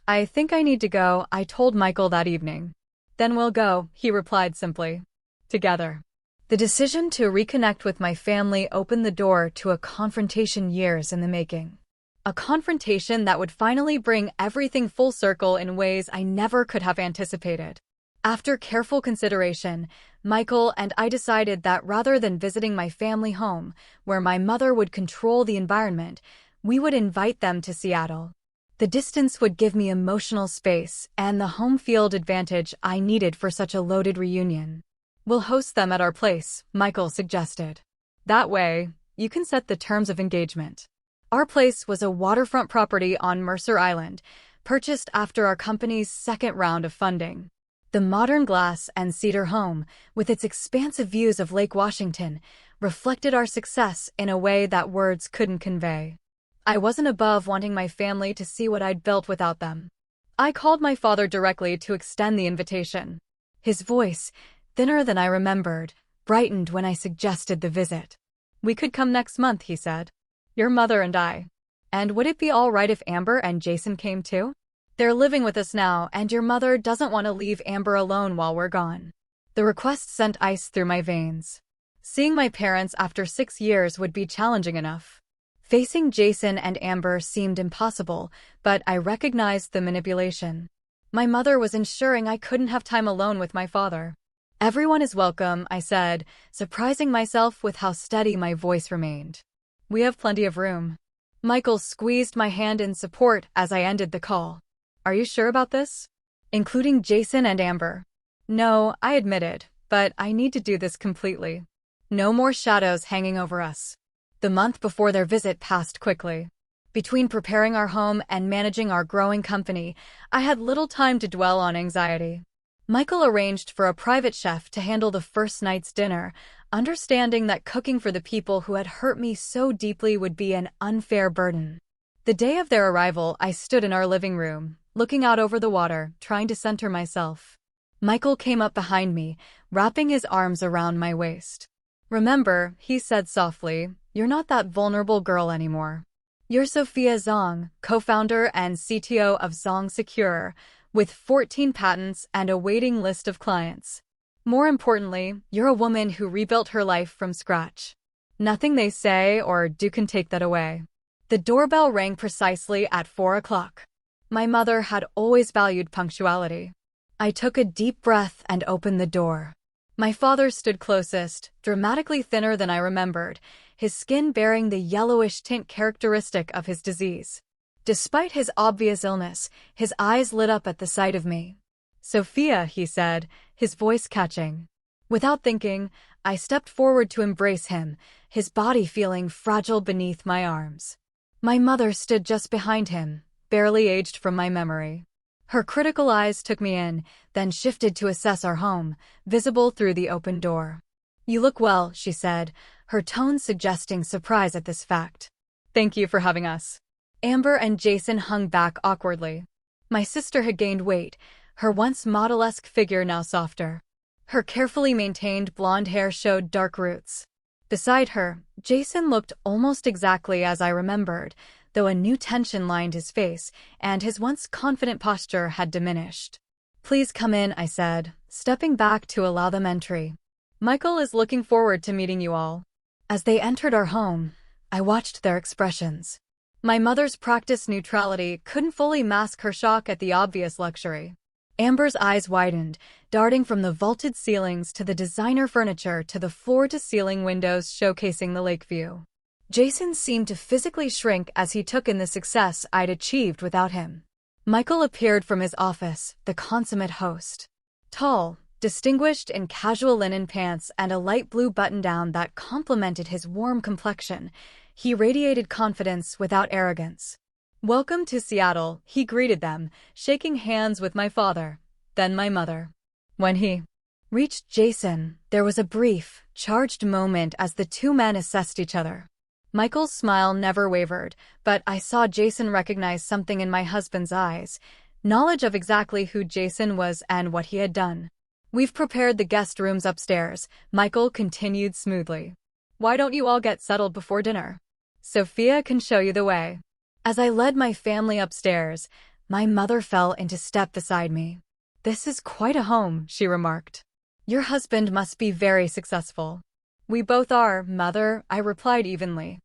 "I think I need to go," I told Michael that evening. "Then we'll go," he replied simply. "Together." The decision to reconnect with my family opened the door to a confrontation years in the making. A confrontation that would finally bring everything full circle in ways I never could have anticipated. After careful consideration, Michael and I decided that rather than visiting my family home, where my mother would control the environment, we would invite them to Seattle. The distance would give me emotional space and the home field advantage I needed for such a loaded reunion. "We'll host them at our place," Michael suggested. "That way, you can set the terms of engagement." Our place was a waterfront property on Mercer Island, purchased after our company's second round of funding. The modern glass and cedar home, with its expansive views of Lake Washington, reflected our success in a way that words couldn't convey. I wasn't above wanting my family to see what I'd built without them. I called my father directly to extend the invitation. His voice, thinner than I remembered, brightened when I suggested the visit. "We could come next month," he said. "Your mother and I. And would it be all right if Amber and Jason came too? They're living with us now, and your mother doesn't want to leave Amber alone while we're gone." The request sent ice through my veins. Seeing my parents after 6 years would be challenging enough. Facing Jason and Amber seemed impossible, but I recognized the manipulation. My mother was ensuring I couldn't have time alone with my father. "Everyone is welcome," I said, surprising myself with how steady my voice remained. We have plenty of room. Michael squeezed my hand in support as I ended the call. Are you sure about this? Including Jason and Amber. No, I admitted, but I need to do this completely. No more shadows hanging over us. The month before their visit passed quickly. Between preparing our home and managing our growing company, I had little time to dwell on anxiety. Michael arranged for a private chef to handle the first night's dinner, understanding that cooking for the people who had hurt me so deeply would be an unfair burden. The day of their arrival, I stood in our living room, looking out over the water, trying to center myself. Michael came up behind me, wrapping his arms around my waist. Remember, he said softly, you're not that vulnerable girl anymore. You're Sophia Zhang, co-founder and CTO of Zhang Secure, with 14 patents and a waiting list of clients. More importantly, you're a woman who rebuilt her life from scratch. Nothing they say or do can take that away. The doorbell rang precisely at 4 o'clock. My mother had always valued punctuality. I took a deep breath and opened the door. My father stood closest, dramatically thinner than I remembered, his skin bearing the yellowish tint characteristic of his disease. Despite his obvious illness, his eyes lit up at the sight of me. Sophia, he said, his voice catching. Without thinking, I stepped forward to embrace him, his body feeling fragile beneath my arms. My mother stood just behind him, barely aged from my memory. Her critical eyes took me in, then shifted to assess our home, visible through the open door. You look well, she said, her tone suggesting surprise at this fact. Thank you for having us. Amber and Jason hung back awkwardly. My sister had gained weight, her once model-esque figure now softer. Her carefully maintained blonde hair showed dark roots. Beside her, Jason looked almost exactly as I remembered, though a new tension lined his face, and his once confident posture had diminished. Please come in, I said, stepping back to allow them entry. Michael is looking forward to meeting you all. As they entered our home, I watched their expressions. My mother's practiced neutrality couldn't fully mask her shock at the obvious luxury. Amber's eyes widened, darting from the vaulted ceilings to the designer furniture to the floor-to-ceiling windows showcasing the lake view. Jason seemed to physically shrink as he took in the success I'd achieved without him. Michael appeared from his office, the consummate host. Tall, distinguished in casual linen pants and a light blue button-down that complemented his warm complexion, he radiated confidence without arrogance. Welcome to Seattle, he greeted them, shaking hands with my father, then my mother. When he reached Jason, there was a brief, charged moment as the two men assessed each other. Michael's smile never wavered, but I saw Jason recognize something in my husband's eyes, knowledge of exactly who Jason was and what he had done. We've prepared the guest rooms upstairs, Michael continued smoothly. Why don't you all get settled before dinner? Sophia can show you the way. As I led my family upstairs, my mother fell into step beside me. This is quite a home, she remarked. Your husband must be very successful. We both are, Mother, I replied evenly.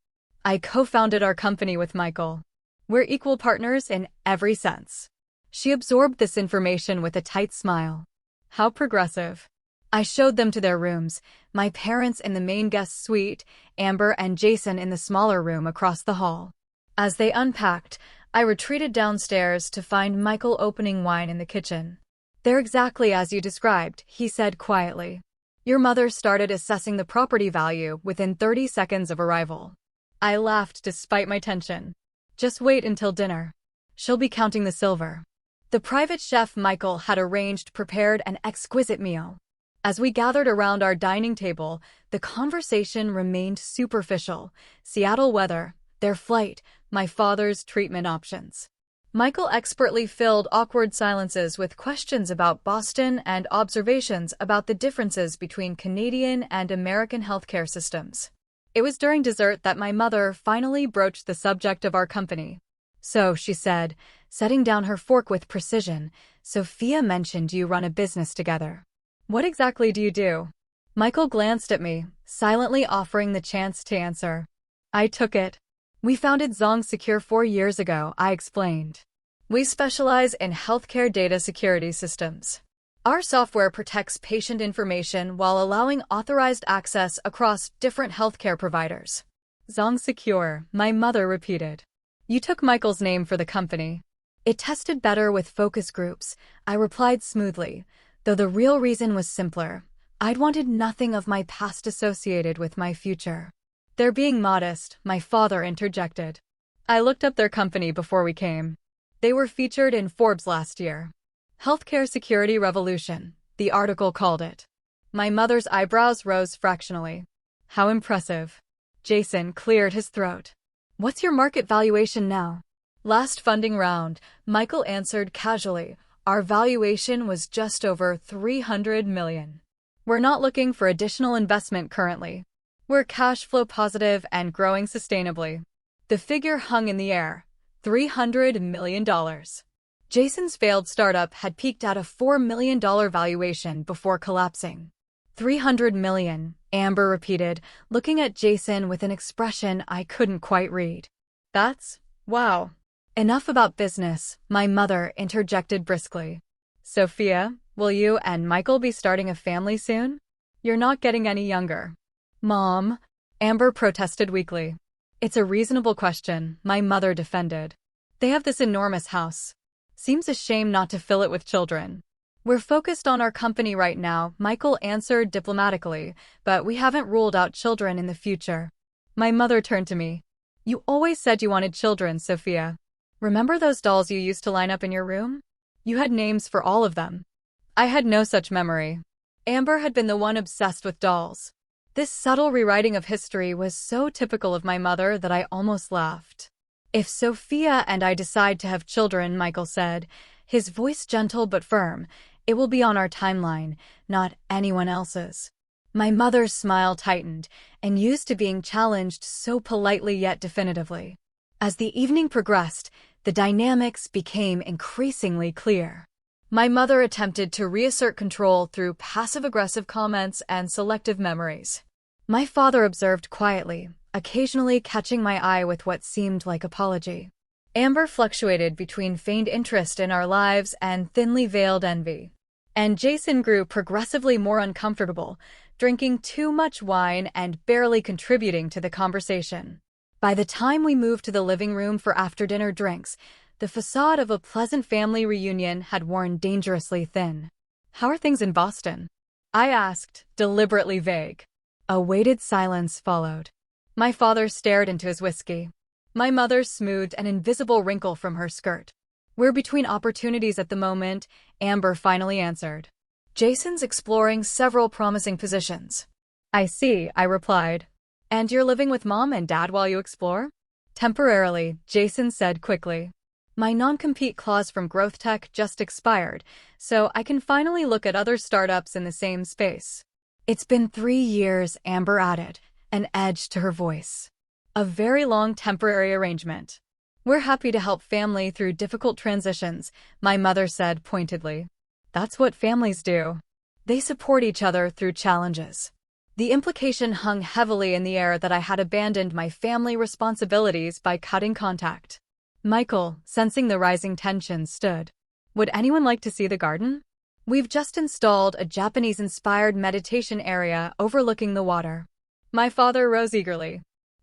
I co-founded our company with Michael. We're equal partners in every sense. She absorbed this information with a tight smile. How progressive. I showed them to their rooms, my parents in the main guest suite, Amber and Jason in the smaller room across the hall. As they unpacked, I retreated downstairs to find Michael opening wine in the kitchen. They're exactly as you described, he said quietly. Your mother started assessing the property value within 30 seconds of arrival. I laughed despite my tension. Just wait until dinner. She'll be counting the silver. The private chef Michael had arranged prepared an exquisite meal. As we gathered around our dining table, the conversation remained superficial. Seattle weather, their flight, my father's treatment options. Michael expertly filled awkward silences with questions about Boston and observations about the differences between Canadian and American healthcare systems. It was during dessert that my mother finally broached the subject of our company. So, she said, setting down her fork with precision, Sophia mentioned you run a business together. What exactly do you do? Michael glanced at me, silently offering the chance to answer. I took it. We founded Zhang Secure 4 years ago, I explained. We specialize in healthcare data security systems. Our software protects patient information while allowing authorized access across different healthcare providers. Zong Secure, my mother repeated. You took Michael's name for the company. It tested better with focus groups, I replied smoothly, though the real reason was simpler. I'd wanted nothing of my past associated with my future. They're being modest, my father interjected. I looked up their company before we came. They were featured in Forbes last year. Healthcare Security Revolution, the article called it. My mother's eyebrows rose fractionally. How impressive. Jason cleared his throat. What's your market valuation now? Last funding round, Michael answered casually. Our valuation was just over $300 million. We're not looking for additional investment currently. We're cash flow positive and growing sustainably. The figure hung in the air. $300 million. Jason's failed startup had peaked at a $4 million valuation before collapsing. $300 million, Amber repeated, looking at Jason with an expression I couldn't quite read. That's, wow. Enough about business, my mother interjected briskly. Sophia, will you and Michael be starting a family soon? You're not getting any younger. Mom, Amber protested weakly. It's a reasonable question, my mother defended. They have this enormous house. Seems a shame not to fill it with children. We're focused on our company right now, Michael answered diplomatically, but we haven't ruled out children in the future. My mother turned to me. You always said you wanted children, Sophia. Remember those dolls you used to line up in your room? You had names for all of them. I had no such memory. Amber had been the one obsessed with dolls. This subtle rewriting of history was so typical of my mother that I almost laughed. If Sophia and I decide to have children, Michael said, his voice gentle but firm, it will be on our timeline, not anyone else's. My mother's smile tightened, and used to being challenged so politely yet definitively. As the evening progressed, the dynamics became increasingly clear. My mother attempted to reassert control through passive-aggressive comments and selective memories. My father observed quietly, occasionally catching my eye with what seemed like apology. Amber fluctuated between feigned interest in our lives and thinly veiled envy. And Jason grew progressively more uncomfortable, drinking too much wine and barely contributing to the conversation. By the time we moved to the living room for after-dinner drinks, the facade of a pleasant family reunion had worn dangerously thin. How are things in Boston? I asked, deliberately vague. A weighted silence followed. My father stared into his whiskey. My mother smoothed an invisible wrinkle from her skirt. We're between opportunities at the moment, Amber finally answered. Jason's exploring several promising positions. I see, I replied. And you're living with Mom and Dad while you explore? Temporarily, Jason said quickly. My non-compete clause from Growth Tech just expired, so I can finally look at other startups in the same space. It's been 3 years, Amber added, an edge to her voice. A very long temporary arrangement. We're happy to help family through difficult transitions, my mother said pointedly. That's what families do. They support each other through challenges. The implication hung heavily in the air that I had abandoned my family responsibilities by cutting contact. Michael, sensing the rising tension, stood. Would anyone like to see the garden? We've just installed a Japanese-inspired meditation area overlooking the water. My father rose eagerly.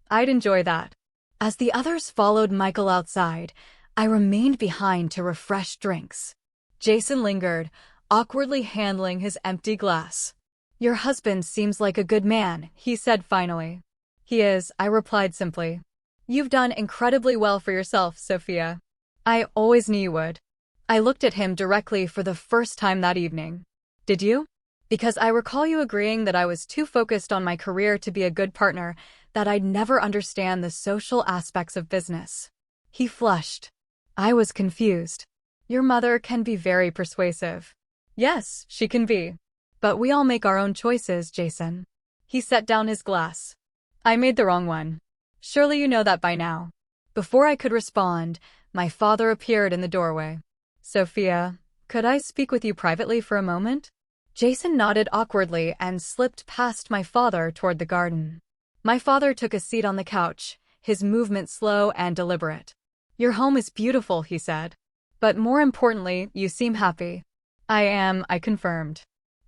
I'd enjoy that. As the others followed Michael outside, I remained behind to refresh drinks. Jason lingered, awkwardly handling his empty glass. Your husband seems like a good man, he said finally. He is, I replied simply. You've done incredibly well for yourself, Sophia. I always knew you would. I looked at him directly for the first time that evening. Did you? Because I recall you agreeing that I was too focused on my career to be a good partner, that I'd never understand the social aspects of business. He flushed. I was confused. Your mother can be very persuasive. Yes, she can be. But we all make our own choices, Jason. He set down his glass. I made the wrong one. Surely you know that by now. Before I could respond, my father appeared in the doorway. Sophia, could I speak with you privately for a moment? Jason nodded awkwardly and slipped past my father toward the garden. My father took a seat on the couch, his movement slow and deliberate. Your home is beautiful, he said. But more importantly, you seem happy. I am, I confirmed.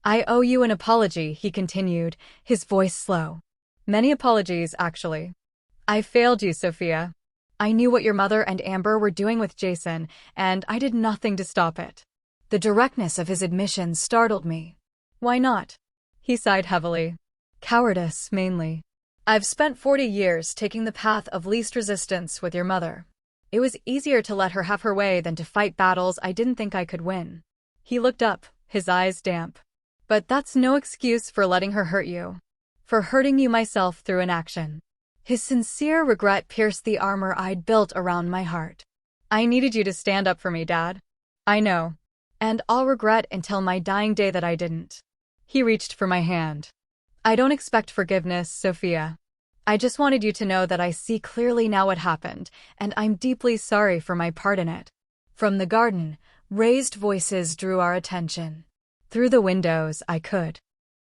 I owe you an apology, he continued, his voice slow. Many apologies, actually. I failed you, Sophia. I knew what your mother and Amber were doing with Jason, and I did nothing to stop it. The directness of his admission startled me. Why not? He sighed heavily. Cowardice, mainly. I've spent 40 years taking the path of least resistance with your mother. It was easier to let her have her way than to fight battles I didn't think I could win. He looked up, his eyes damp. But that's no excuse for letting her hurt you. For hurting you myself through inaction. His sincere regret pierced the armor I'd built around my heart. I needed you to stand up for me, Dad. I know. And I'll regret until my dying day that I didn't. He reached for my hand. I don't expect forgiveness, Sophia. I just wanted you to know that I see clearly now what happened, and I'm deeply sorry for my part in it. From the garden, raised voices drew our attention. Through the windows, I could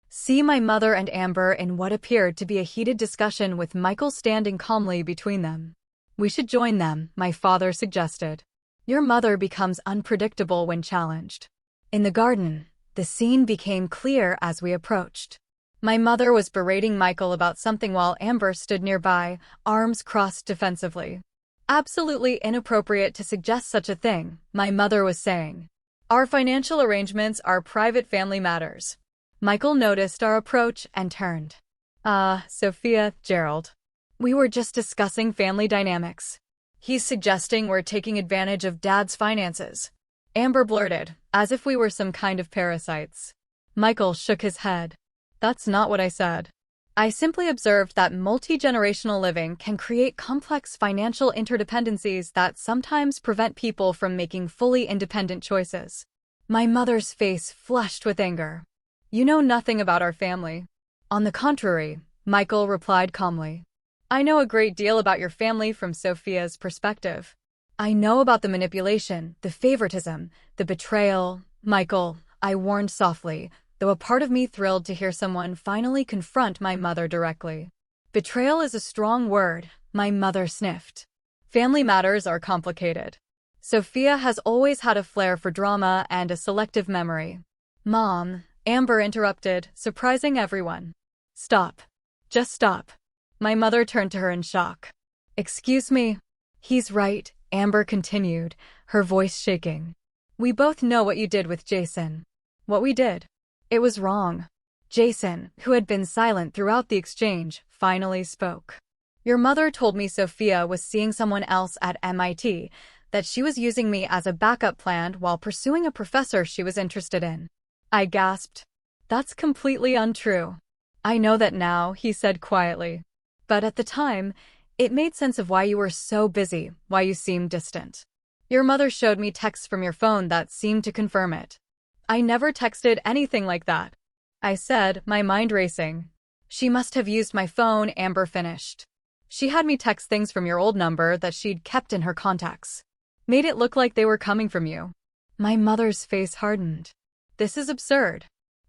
see my mother and Amber in what appeared to be a heated discussion with Michael standing calmly between them. We should join them, my father suggested. Your mother becomes unpredictable when challenged. In the garden, the scene became clear as we approached. My mother was berating Michael about something while Amber stood nearby, arms crossed defensively. Absolutely inappropriate to suggest such a thing, my mother was saying. Our financial arrangements are private family matters. Michael noticed our approach and turned. Sophia, Gerald. We were just discussing family dynamics. He's suggesting we're taking advantage of Dad's finances. Amber blurted, as if we were some kind of parasites. Michael shook his head. That's not what I said. I simply observed that multi-generational living can create complex financial interdependencies that sometimes prevent people from making fully independent choices. My mother's face flushed with anger. You know nothing about our family. On the contrary, Michael replied calmly. I know a great deal about your family from Sophia's perspective. I know about the manipulation, the favoritism, the betrayal. Michael, I warned softly, though a part of me thrilled to hear someone finally confront my mother directly. Betrayal is a strong word, my mother sniffed. Family matters are complicated. Sophia has always had a flair for drama and a selective memory. Mom, Amber interrupted, surprising everyone. Stop. Just stop. My mother turned to her in shock. Excuse me. He's right, Amber continued, her voice shaking. We both know what you did with Jason. What we did. It was wrong. Jason, who had been silent throughout the exchange, finally spoke. Your mother told me Sophia was seeing someone else at MIT, that she was using me as a backup plan while pursuing a professor she was interested in. I gasped. That's completely untrue. I know that now, he said quietly. But at the time, it made sense of why you were so busy, why you seemed distant. Your mother showed me texts from your phone that seemed to confirm it. I never texted anything like that. I said, my mind racing. She must have used my phone, Amber finished. She had me text things from your old number that she'd kept in her contacts. Made it look like they were coming from you. My mother's face hardened. This is absurd.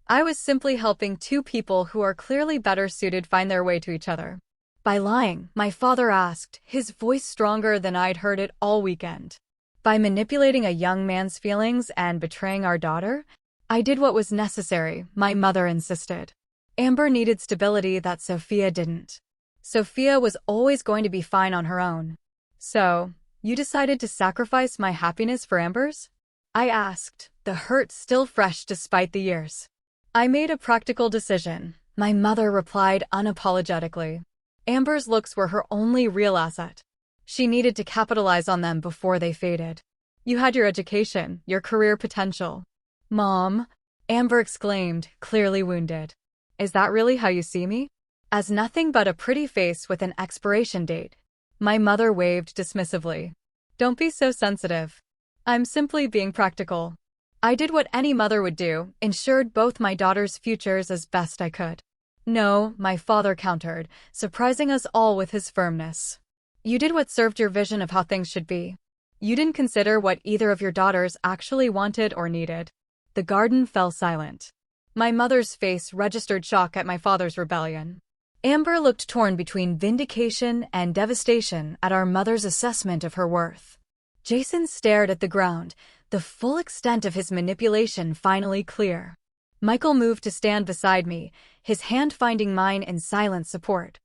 I was simply helping two people who are clearly better suited find their way to each other. By lying, my father asked, his voice stronger than I'd heard it all weekend. By manipulating a young man's feelings and betraying our daughter? I did what was necessary, my mother insisted. Amber needed stability that Sophia didn't. Sophia was always going to be fine on her own. So, you decided to sacrifice my happiness for Amber's? I asked, the hurt still fresh despite the years. I made a practical decision, my mother replied unapologetically. Amber's looks were her only real asset. She needed to capitalize on them before they faded. You had your education, your career potential. Mom, Amber exclaimed, clearly wounded. Is that really how you see me? As nothing but a pretty face with an expiration date. My mother waved dismissively. Don't be so sensitive. I'm simply being practical. I did what any mother would do, ensured both my daughters' futures as best I could. No, my father countered, surprising us all with his firmness. You did what served your vision of how things should be. You didn't consider what either of your daughters actually wanted or needed. The garden fell silent. My mother's face registered shock at my father's rebellion. Amber looked torn between vindication and devastation at our mother's assessment of her worth. Jason stared at the ground, the full extent of his manipulation finally clear. Michael moved to stand beside me, his hand finding mine in silent support.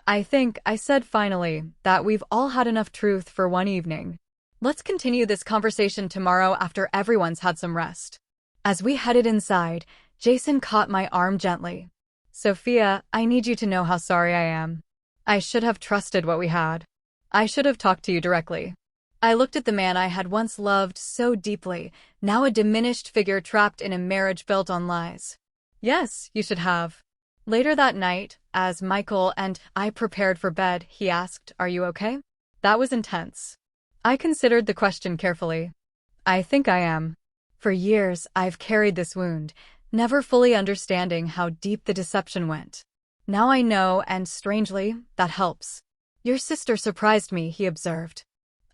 I think I said finally that we've all had enough truth for one evening. Let's continue this conversation tomorrow after everyone's had some rest. As we headed inside, Jason caught my arm gently. Sophia, I need you to know how sorry I am. I should have trusted what we had. I should have talked to you directly. I looked at the man I had once loved so deeply, now a diminished figure trapped in a marriage built on lies. Yes, you should have. Later that night, as Michael and I prepared for bed, he asked, "Are you okay?" That was intense. I considered the question carefully. I think I am. For years, I've carried this wound, never fully understanding how deep the deception went. Now I know, and strangely, that helps. Your sister surprised me, he observed.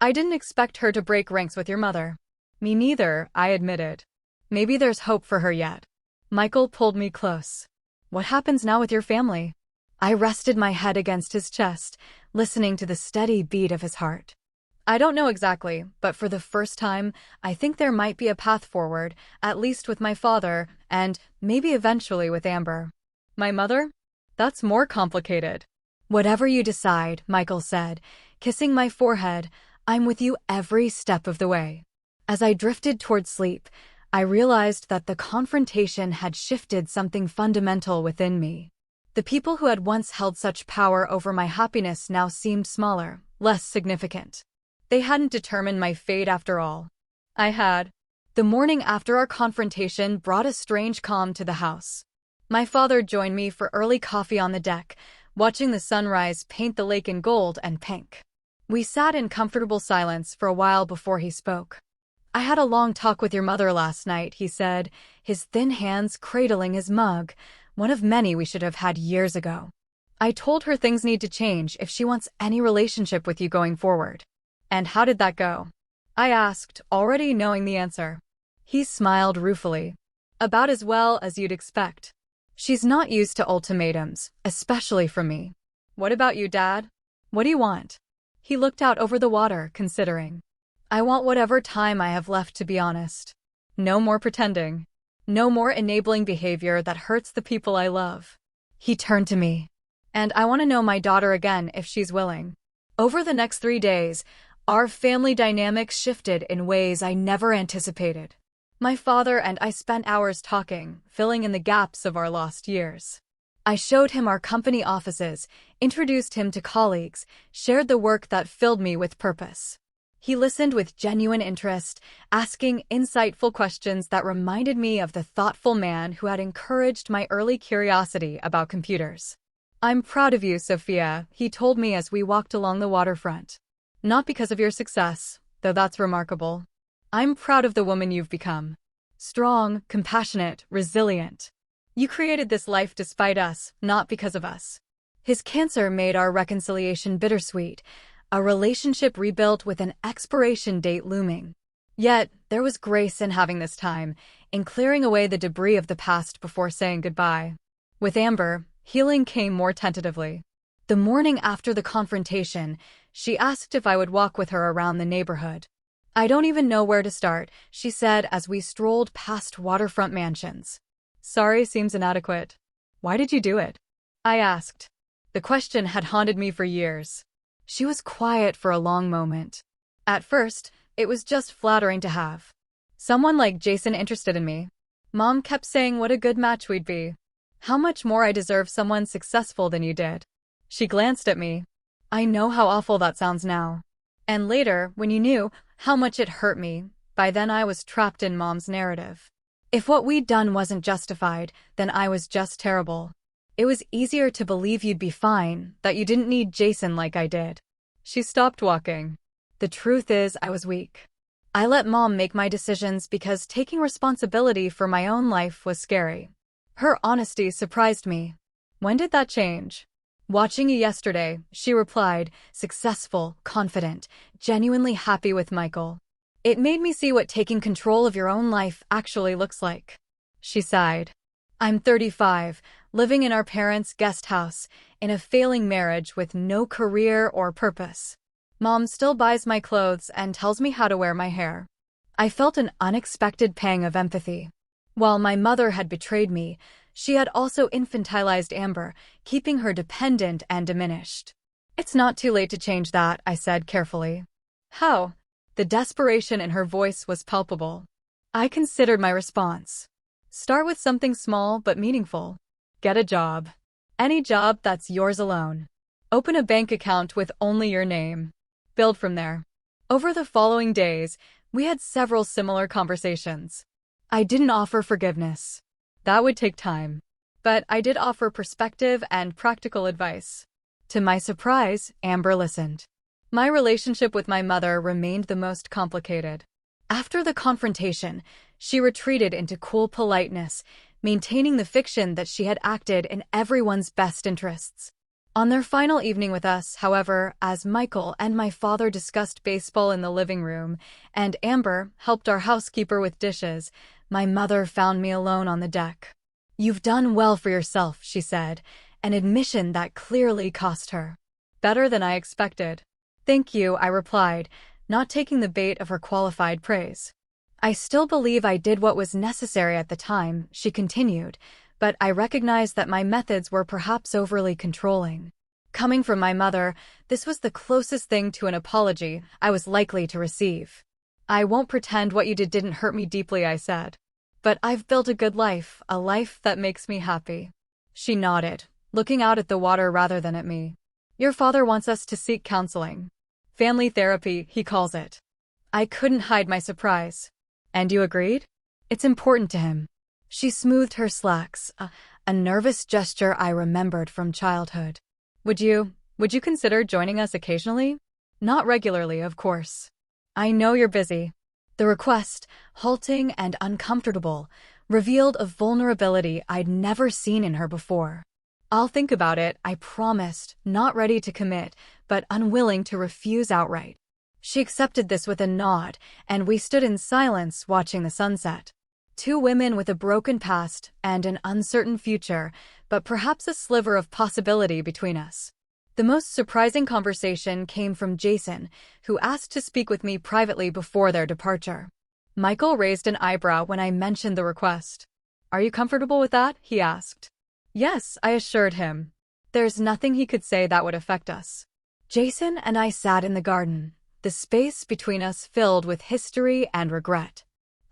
I didn't expect her to break ranks with your mother. Me neither, I admitted. Maybe there's hope for her yet. Michael pulled me close. What happens now with your family? I rested my head against his chest, listening to the steady beat of his heart. I don't know exactly, but for the first time, I think there might be a path forward, at least with my father, and maybe eventually with Amber. My mother? That's more complicated. Whatever you decide, Michael said, kissing my forehead, I'm with you every step of the way. As I drifted toward sleep, I realized that the confrontation had shifted something fundamental within me. The people who had once held such power over my happiness now seemed smaller, less significant. They hadn't determined my fate after all. I had. The morning after our confrontation brought a strange calm to the house. My father joined me for early coffee on the deck, watching the sunrise paint the lake in gold and pink. We sat in comfortable silence for a while before he spoke. I had a long talk with your mother last night, he said, his thin hands cradling his mug, one of many we should have had years ago. I told her things need to change if she wants any relationship with you going forward. And how did that go? I asked, already knowing the answer. He smiled ruefully. About as well as you'd expect. She's not used to ultimatums, especially from me. What about you, Dad? What do you want? He looked out over the water, considering. I want whatever time I have left, to be honest. No more pretending. No more enabling behavior that hurts the people I love. He turned to me. And I want to know my daughter again if she's willing. Over the next 3 days, our family dynamics shifted in ways I never anticipated. My father and I spent hours talking, filling in the gaps of our lost years. I showed him our company offices, introduced him to colleagues, shared the work that filled me with purpose. He listened with genuine interest, asking insightful questions that reminded me of the thoughtful man who had encouraged my early curiosity about computers. I'm proud of you, Sophia, he told me as we walked along the waterfront. Not because of your success, though that's remarkable. I'm proud of the woman you've become. Strong, compassionate, resilient. You created this life despite us, not because of us. His cancer made our reconciliation bittersweet, a relationship rebuilt with an expiration date looming. Yet, there was grace in having this time, in clearing away the debris of the past before saying goodbye. With Amber, healing came more tentatively. The morning after the confrontation, she asked if I would walk with her around the neighborhood. I don't even know where to start, she said as we strolled past waterfront mansions. Sorry seems inadequate. Why did you do it? I asked. The question had haunted me for years. She was quiet for a long moment. At first, it was just flattering to have someone like Jason interested in me. Mom kept saying what a good match we'd be. How much more I deserve someone successful than you did. She glanced at me. I know how awful that sounds now. And later, when you knew how much it hurt me, by then I was trapped in Mom's narrative. If what we'd done wasn't justified, then I was just terrible. It was easier to believe you'd be fine, that you didn't need Jason like I did. She stopped walking. The truth is, I was weak. I let Mom make my decisions because taking responsibility for my own life was scary. Her honesty surprised me. When did that change? Watching you yesterday, she replied, successful, confident, genuinely happy with Michael. It made me see what taking control of your own life actually looks like. She sighed. I'm 35, living in our parents' guest house, in a failing marriage with no career or purpose. Mom still buys my clothes and tells me how to wear my hair. I felt an unexpected pang of empathy. While my mother had betrayed me, She had also infantilized Amber, keeping her dependent and diminished. "It's not too late to change that," I said carefully. "How?" The desperation in her voice was palpable. I considered my response. "Start with something small but meaningful. Get a job. Any job that's yours alone. Open a bank account with only your name. Build from there." Over the following days, we had several similar conversations. I didn't offer forgiveness. That would take time. But I did offer perspective and practical advice. To my surprise, Amber listened. My relationship with my mother remained the most complicated. After the confrontation, she retreated into cool politeness, maintaining the fiction that she had acted in everyone's best interests. On their final evening with us, however, as Michael and my father discussed baseball in the living room, and Amber helped our housekeeper with dishes, my mother found me alone on the deck. "You've done well for yourself," she said, an admission that clearly cost her. "Better than I expected." "Thank you," I replied, not taking the bait of her qualified praise. "I still believe I did what was necessary at the time," she continued, "but I recognized that my methods were perhaps overly controlling. Coming from my mother, this was the closest thing to an apology I was likely to receive. "I won't pretend what you did didn't hurt me deeply," I said. "But I've built a good life, a life that makes me happy." She nodded, looking out at the water rather than at me. "Your father wants us to seek counseling. Family therapy, he calls it." I couldn't hide my surprise. "And you agreed?" "It's important to him." She smoothed her slacks, a nervous gesture I remembered from childhood. Would you consider joining us occasionally?" "Not regularly, of course. I know you're busy." The request, halting and uncomfortable, revealed a vulnerability I'd never seen in her before. "I'll think about it," I promised, not ready to commit, but unwilling to refuse outright. She accepted this with a nod, and we stood in silence watching the sunset. Two women with a broken past and an uncertain future, but perhaps a sliver of possibility between us. The most surprising conversation came from Jason, who asked to speak with me privately before their departure. Michael raised an eyebrow when I mentioned the request. "Are you comfortable with that?" he asked. "Yes," I assured him. There's nothing he could say that would affect us. Jason and I sat in the garden, the space between us filled with history and regret.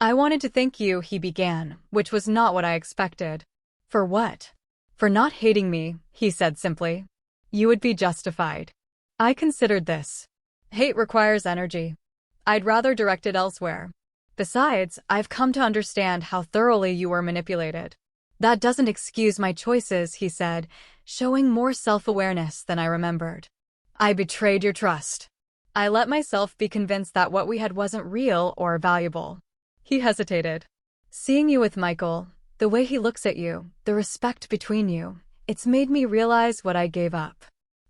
"I wanted to thank you," he began, which was not what I expected. "For what?" "For not hating me," he said simply. "You would be justified." I considered this. Hate requires energy. I'd rather direct it elsewhere. Besides, I've come to understand how thoroughly you were manipulated. "That doesn't excuse my choices," he said, showing more self-awareness than I remembered. "I betrayed your trust. I let myself be convinced that what we had wasn't real or valuable." He hesitated. "Seeing you with Michael, the way he looks at you, the respect between you, it's made me realize what I gave up."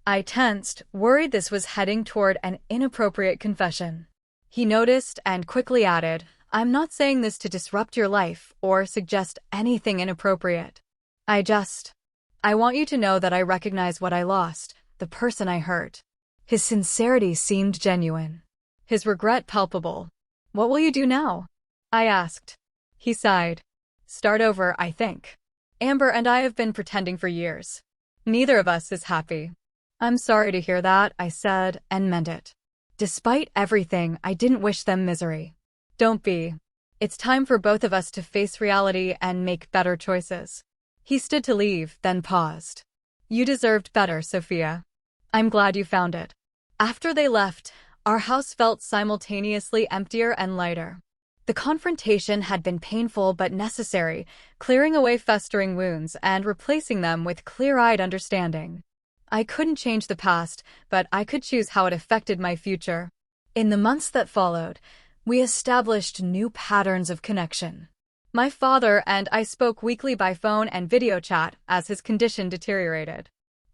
I tensed, worried this was heading toward an inappropriate confession. He noticed and quickly added, "I'm not saying this to disrupt your life or suggest anything inappropriate. I want you to know that I recognize what I lost, the person I hurt." His sincerity seemed genuine. His regret palpable. "What will you do now?" I asked. He sighed. "Start over, I think. Amber and I have been pretending for years. Neither of us is happy." "I'm sorry to hear that," I said, and meant it. Despite everything, I didn't wish them misery. "Don't be. It's time for both of us to face reality and make better choices." He stood to leave, then paused. "You deserved better, Sophia. I'm glad you found it." After they left, our house felt simultaneously emptier and lighter. The confrontation had been painful but necessary, clearing away festering wounds and replacing them with clear-eyed understanding. I couldn't change the past, but I could choose how it affected my future. In the months that followed, we established new patterns of connection. My father and I spoke weekly by phone and video chat as his condition deteriorated.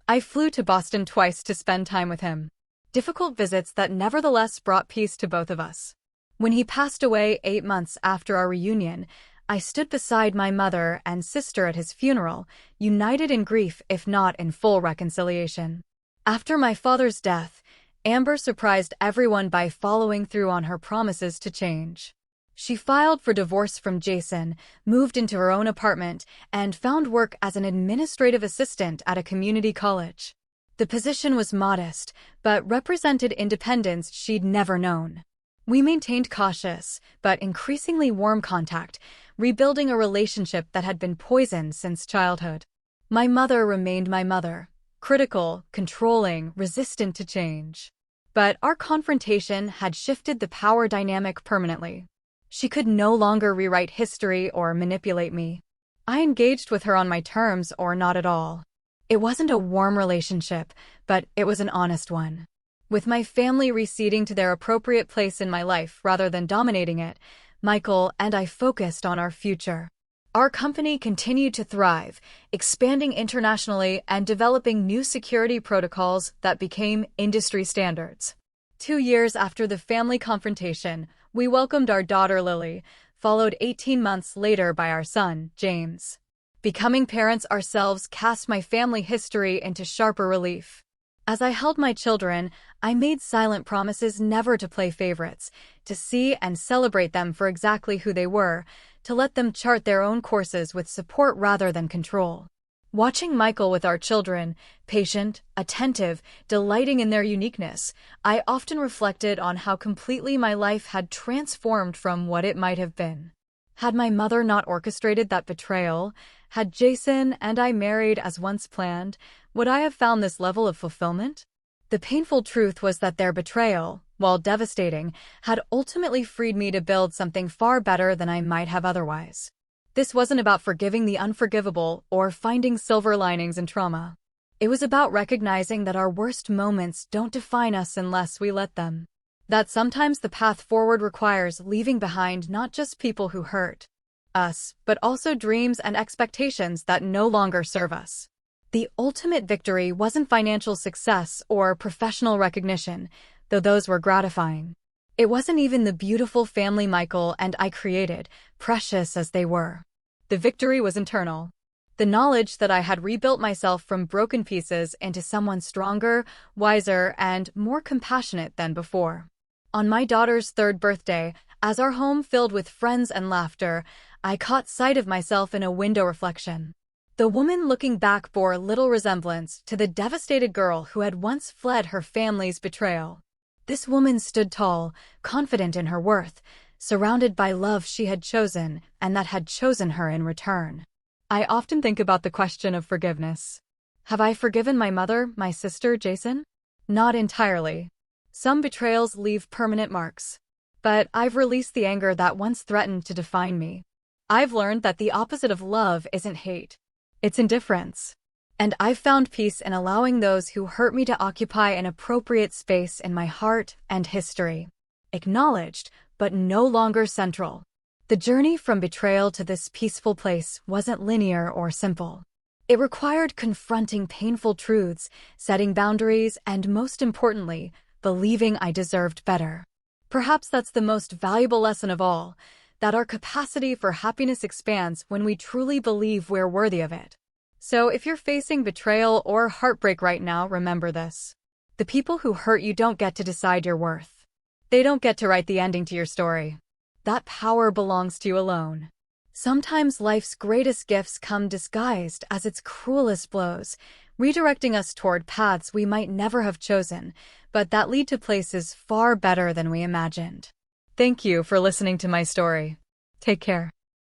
I flew to Boston twice to spend time with him. Difficult visits that nevertheless brought peace to both of us. When he passed away 8 months after our reunion, I stood beside my mother and sister at his funeral, united in grief if not in full reconciliation. After my father's death, Amber surprised everyone by following through on her promises to change. She filed for divorce from Jason, moved into her own apartment, and found work as an administrative assistant at a community college. The position was modest, but represented independence she'd never known. We maintained cautious, but increasingly warm contact, rebuilding a relationship that had been poisoned since childhood. My mother remained my mother, critical, controlling, resistant to change. But our confrontation had shifted the power dynamic permanently. She could no longer rewrite history or manipulate me. I engaged with her on my terms or not at all. It wasn't a warm relationship, but it was an honest one. With my family receding to their appropriate place in my life rather than dominating it, Michael and I focused on our future. Our company continued to thrive, expanding internationally and developing new security protocols that became industry standards. 2 years after the family confrontation, we welcomed our daughter Lily, followed 18 months later by our son, James. Becoming parents ourselves cast my family history into sharper relief. As I held my children, I made silent promises never to play favorites, to see and celebrate them for exactly who they were, to let them chart their own courses with support rather than control. Watching Michael with our children, patient, attentive, delighting in their uniqueness, I often reflected on how completely my life had transformed from what it might have been. Had my mother not orchestrated that betrayal, had Jason and I married as once planned, would I have found this level of fulfillment? The painful truth was that their betrayal, while devastating, had ultimately freed me to build something far better than I might have otherwise. This wasn't about forgiving the unforgivable or finding silver linings in trauma. It was about recognizing that our worst moments don't define us unless we let them. That sometimes the path forward requires leaving behind not just people who hurt us, but also dreams and expectations that no longer serve us. The ultimate victory wasn't financial success or professional recognition, though those were gratifying. It wasn't even the beautiful family Michael and I created, precious as they were. The victory was internal. The knowledge that I had rebuilt myself from broken pieces into someone stronger, wiser, and more compassionate than before. On my daughter's 3rd birthday, as our home filled with friends and laughter, I caught sight of myself in a window reflection. The woman looking back bore little resemblance to the devastated girl who had once fled her family's betrayal. This woman stood tall, confident in her worth, surrounded by love she had chosen and that had chosen her in return. I often think about the question of forgiveness. Have I forgiven my mother, my sister, Jason? Not entirely. Some betrayals leave permanent marks. But I've released the anger that once threatened to define me. I've learned that the opposite of love isn't hate. It's indifference. And I've found peace in allowing those who hurt me to occupy an appropriate space in my heart and history. Acknowledged, but no longer central. The journey from betrayal to this peaceful place wasn't linear or simple. It required confronting painful truths, setting boundaries, and most importantly, believing I deserved better. Perhaps that's the most valuable lesson of all, that our capacity for happiness expands when we truly believe we're worthy of it. So if you're facing betrayal or heartbreak right now, remember this. The people who hurt you don't get to decide your worth. They don't get to write the ending to your story. That power belongs to you alone. Sometimes life's greatest gifts come disguised as its cruelest blows, redirecting us toward paths we might never have chosen, but that lead to places far better than we imagined. Thank you for listening to my story. Take care.